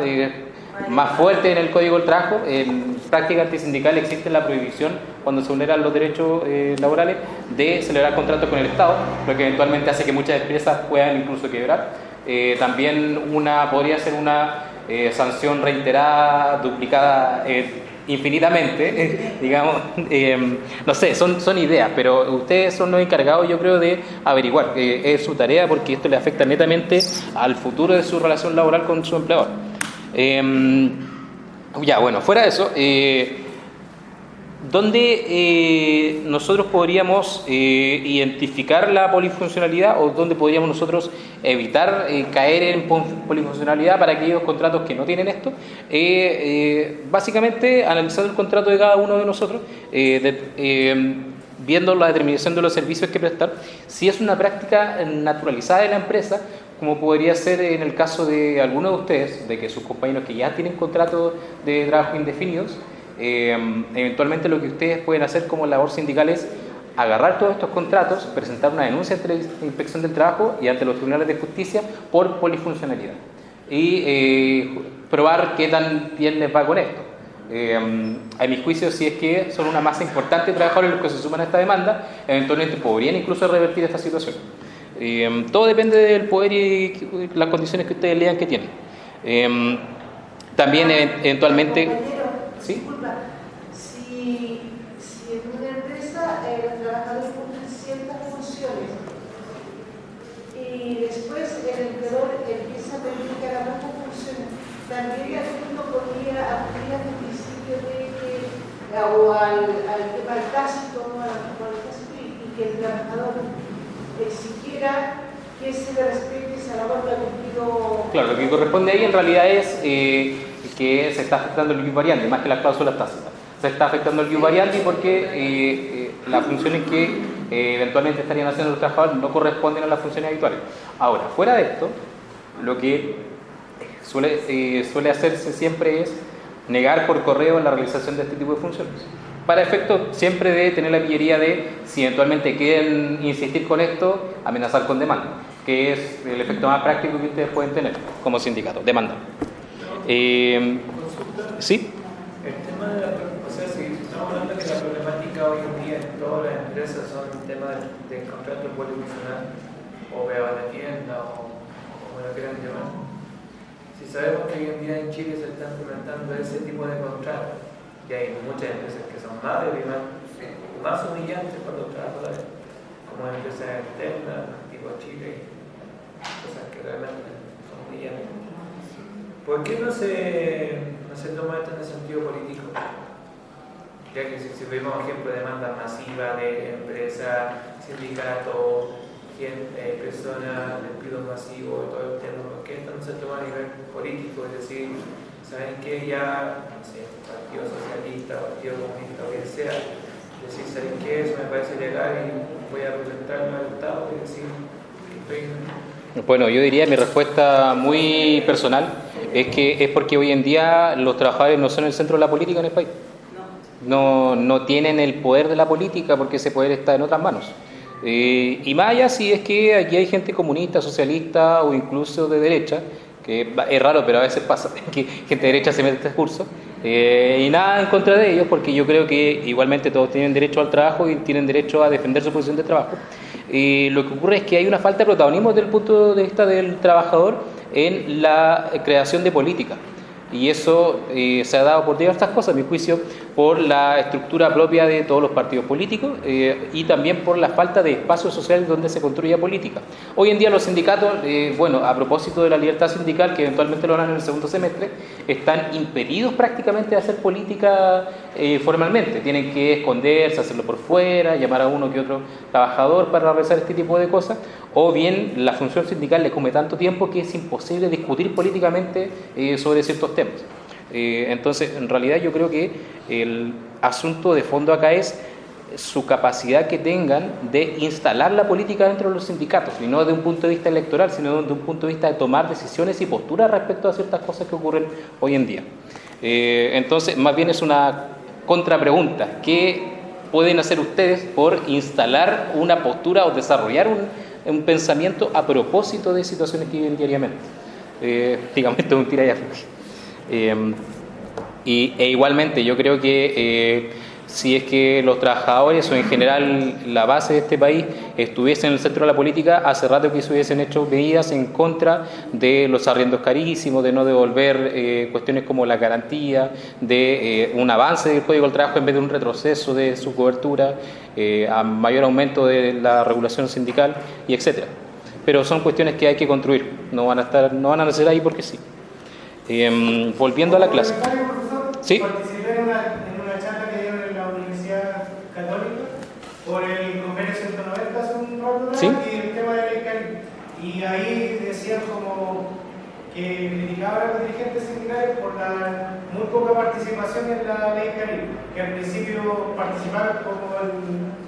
fuertes en el Código del Trabajo. En práctica antisindical existe la prohibición, cuando se vulneran los derechos laborales, de celebrar contratos con el Estado, lo que eventualmente hace que muchas empresas puedan incluso quebrar. También podría ser una sanción reiterada, duplicada infinitamente, digamos, no sé, son ideas, pero ustedes son los encargados, yo creo, de averiguar. Es su tarea, porque esto le afecta netamente al futuro de su relación laboral con su empleador. Ya, bueno, fuera de eso, ¿dónde nosotros podríamos identificar la polifuncionalidad, o dónde podríamos nosotros evitar caer en polifuncionalidad para aquellos contratos que no tienen esto? Básicamente, analizando el contrato de cada uno de nosotros, viendo la determinación de los servicios que prestar, si es una práctica naturalizada de la empresa, como podría ser en el caso de algunos de ustedes, de que sus compañeros que ya tienen contratos de trabajo indefinidos, eventualmente lo que ustedes pueden hacer como labor sindical es agarrar todos estos contratos, presentar una denuncia ante la Inspección del Trabajo y ante los tribunales de justicia por polifuncionalidad y probar qué tan bien les va con esto. A mi juicio, si es que son una masa importante de trabajadores los que se suman a esta demanda, eventualmente podrían incluso revertir esta situación. Todo depende del poder y las condiciones que ustedes lean que tienen. También eventualmente... ¿Sí? Disculpa, si en una empresa los trabajadores cumplen ciertas funciones y después el empleador empieza a pedir que haga más funciones, también uno podría acudir al principio o al tácito, y que el trabajador exigiera que se le respete esa labor que ha cumplido. Claro, lo que corresponde ahí en realidad es que se está afectando el ius variandi, más que las cláusulas tácitas. Se está afectando el ius variandi porque las funciones que eventualmente estarían haciendo los trabajadores no corresponden a las funciones habituales. Ahora, fuera de esto, lo que suele hacerse siempre es negar por correo la realización de este tipo de funciones, para efecto siempre de tener la pillería de, si eventualmente quieren insistir con esto, amenazar con demanda, que es el efecto más práctico que ustedes pueden tener como sindicato, demanda. ¿Sí? El tema de si estamos hablando que la problemática hoy en día en todas las empresas son el tema de contrato polifuncional o beaba de tienda o como lo quieran llamar. Si sabemos que hoy en día en Chile se está implementando ese tipo de contratos, y hay muchas empresas que son más humillantes para los trabajadores, como empresas externas, tipo Chile, cosas que realmente son humillantes. ¿Por qué no se toma esto en el sentido político? Ya que si vemos, por ejemplo, demandas masivas de empresas, sindicatos, personas, despidos masivos, todo el tema, ¿por qué esto no se toma a nivel político? Es decir, ¿saben qué? Ya, no sé, Partido Socialista, Partido Comunista, o quien sea, decir, ¿saben qué? Eso me parece legal y voy a presentarme al Estado y decir que estoy... Bueno, yo diría, mi respuesta muy personal es que es porque hoy en día los trabajadores no son el centro de la política en el país. No tienen el poder de la política, porque ese poder está en otras manos. Y más allá, si es que aquí hay gente comunista, socialista o incluso de derecha, que es raro, pero a veces pasa que gente de derecha se mete en este discurso, y nada en contra de ellos, porque yo creo que igualmente todos tienen derecho al trabajo y tienen derecho a defender su posición de trabajo. Lo que ocurre es que hay una falta de protagonismo desde el punto de vista del trabajador en la creación de política. Y eso se ha dado por diversas cosas. A mi juicio, por la estructura propia de todos los partidos políticos y también por la falta de espacios sociales donde se construya política. Hoy en día los sindicatos, bueno, a propósito de la libertad sindical, que eventualmente lo harán en el segundo semestre, están impedidos prácticamente de hacer política formalmente. Tienen que esconderse, hacerlo por fuera, llamar a uno que otro trabajador para realizar este tipo de cosas, o bien la función sindical le come tanto tiempo que es imposible discutir políticamente sobre ciertos temas. Entonces, en realidad yo creo que el asunto de fondo acá es su capacidad que tengan de instalar la política dentro de los sindicatos, y no de un punto de vista electoral, sino de un punto de vista de tomar decisiones y posturas respecto a ciertas cosas que ocurren hoy en día. Entonces, más bien es una contrapregunta. ¿Qué pueden hacer ustedes por instalar una postura o desarrollar un pensamiento a propósito de situaciones que viven diariamente? Digamos, esto es un tira y afloje. Igualmente yo creo que si es que los trabajadores o en general la base de este país estuviesen en el centro de la política, hace rato que se hubiesen hecho medidas en contra de los arriendos carísimos, de no devolver cuestiones como la garantía, de un avance del Código del Trabajo en vez de un retroceso de su cobertura, a mayor aumento de la regulación sindical y etcétera. Pero son cuestiones que hay que construir, no van a nacer ahí porque sí. Volviendo a la clase. ¿Sí? Participé en una charla que dieron en la Universidad Católica por el convenio 190 hace un rato, ¿sí? Y el tema de ley Caribe. Y ahí decían como que criticaban a los dirigentes sindicales por la muy poca participación en la ley Caribe, que al principio participaron como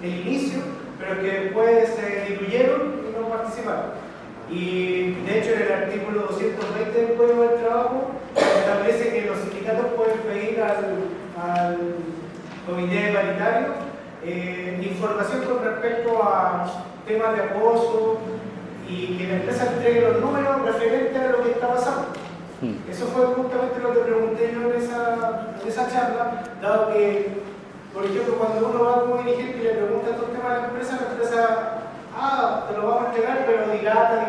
el inicio, pero que después se diluyeron y no participaron. Y de hecho en el artículo 220 del Código del Trabajo establece que los sindicatos pueden pedir al comité paritario información con respecto a temas de acoso y que la empresa entregue los números referentes a lo que está pasando. Eso fue justamente lo que pregunté yo en esa charla, dado que, por ejemplo, cuando uno va como dirigente y le pregunta estos temas a la empresa te lo vamos a entregar, pero dilata.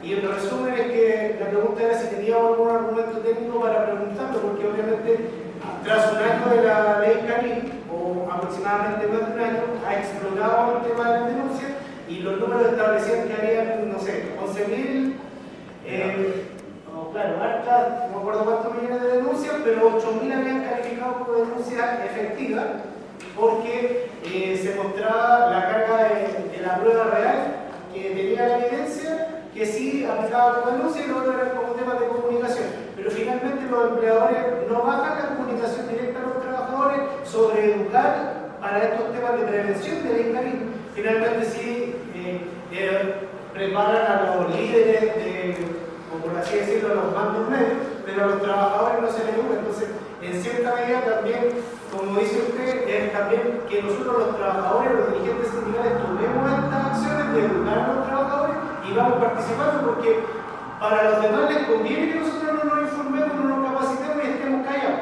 Y el resumen es que la pregunta era si teníamos algún argumento técnico para preguntarlo, porque obviamente tras un año de la ley Caribe, o aproximadamente más de un año, ha explotado el tema de las denuncias y los números establecían que había, no sé, 11.000, claro, harta, no me acuerdo cuántos millones de denuncias, pero 8.000 habían calificado como denuncias efectivas, porque se mostraba la carga de la prueba real, que tenía la evidencia, que sí aplicaba como denuncia y lo otro era como tema de comunicación. Pero finalmente los empleadores no bajan la comunicación directa a los trabajadores sobre educar para estos temas de prevención de ley Caribe. Finalmente sí preparan a los líderes o por así decirlo, los mandos medios, pero a los trabajadores no se les educa. Entonces, en cierta medida también, como dice usted, es también que nosotros los trabajadores, los dirigentes sindicales, tomemos estas acciones de educar a los trabajadores y vamos participando, porque para los demás les conviene que nosotros no nos informemos, no nos capacitemos y estemos callados.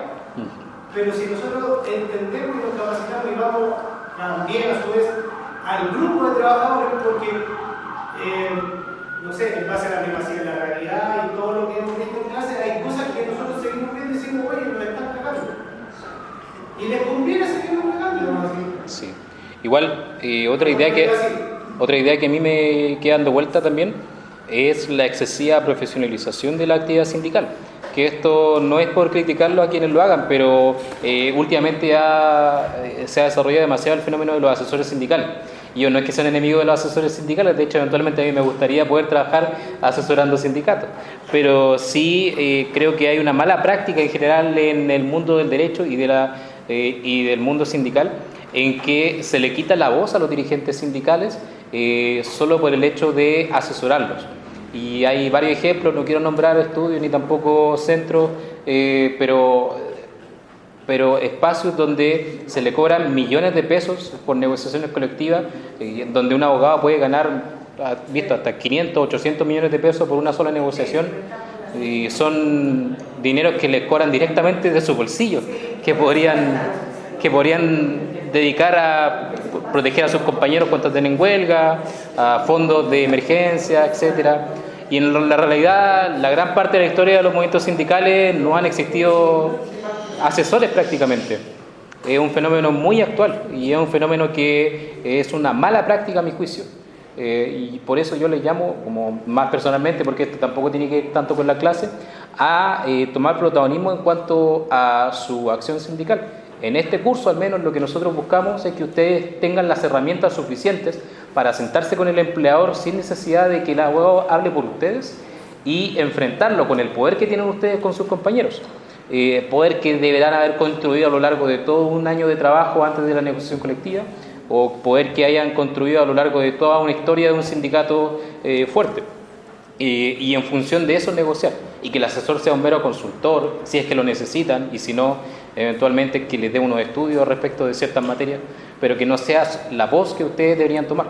Pero si nosotros entendemos y nos capacitamos y vamos también a su vez al grupo de trabajadores, porque no sé, en base a la privacidad de la realidad y todo lo que hemos visto en clase, hay cosas que nosotros seguimos viendo y decimos, oye, nos están cagando. Y les conviene seguirnos cagando, ¿no? Sí. Igual, otra idea que a mí me queda dando vuelta también es la excesiva profesionalización de la actividad sindical. Que esto no es por criticarlo a quienes lo hagan, pero últimamente se ha desarrollado demasiado el fenómeno de los asesores sindicales. Y yo no es que sean enemigos de los asesores sindicales, de hecho eventualmente a mí me gustaría poder trabajar asesorando sindicatos, pero sí creo que hay una mala práctica en general en el mundo del derecho y del mundo sindical, en que se le quita la voz a los dirigentes sindicales solo por el hecho de asesorarlos. Y hay varios ejemplos, no quiero nombrar estudios ni tampoco centros, pero espacios donde se le cobran millones de pesos por negociaciones colectivas, donde un abogado puede ganar, visto, hasta 500, 800 millones de pesos por una sola negociación, y son dineros que le cobran directamente de su bolsillo, que podrían dedicar a proteger a sus compañeros cuando estén en huelga, a fondos de emergencia, etcétera. Y en la realidad, la gran parte de la historia de los movimientos sindicales no han existido asesores prácticamente. es un fenómeno muy actual y es un fenómeno que es una mala práctica a mi juicio. Y por eso yo les llamo, como más personalmente, porque esto tampoco tiene que ver tanto con la clase, a tomar protagonismo en cuanto a su acción sindical. En este curso, al menos, lo que nosotros buscamos es que ustedes tengan las herramientas suficientes para sentarse con el empleador sin necesidad de que el abogado hable por ustedes y enfrentarlo con el poder que tienen ustedes con sus compañeros. Poder que deberán haber construido a lo largo de todo un año de trabajo antes de la negociación colectiva, o poder que hayan construido a lo largo de toda una historia de un sindicato fuerte. Y en función de eso negociar, y que el asesor sea un mero consultor, si es que lo necesitan, y si no, eventualmente que les dé unos estudios respecto de ciertas materias, pero que no sea la voz que ustedes deberían tomar.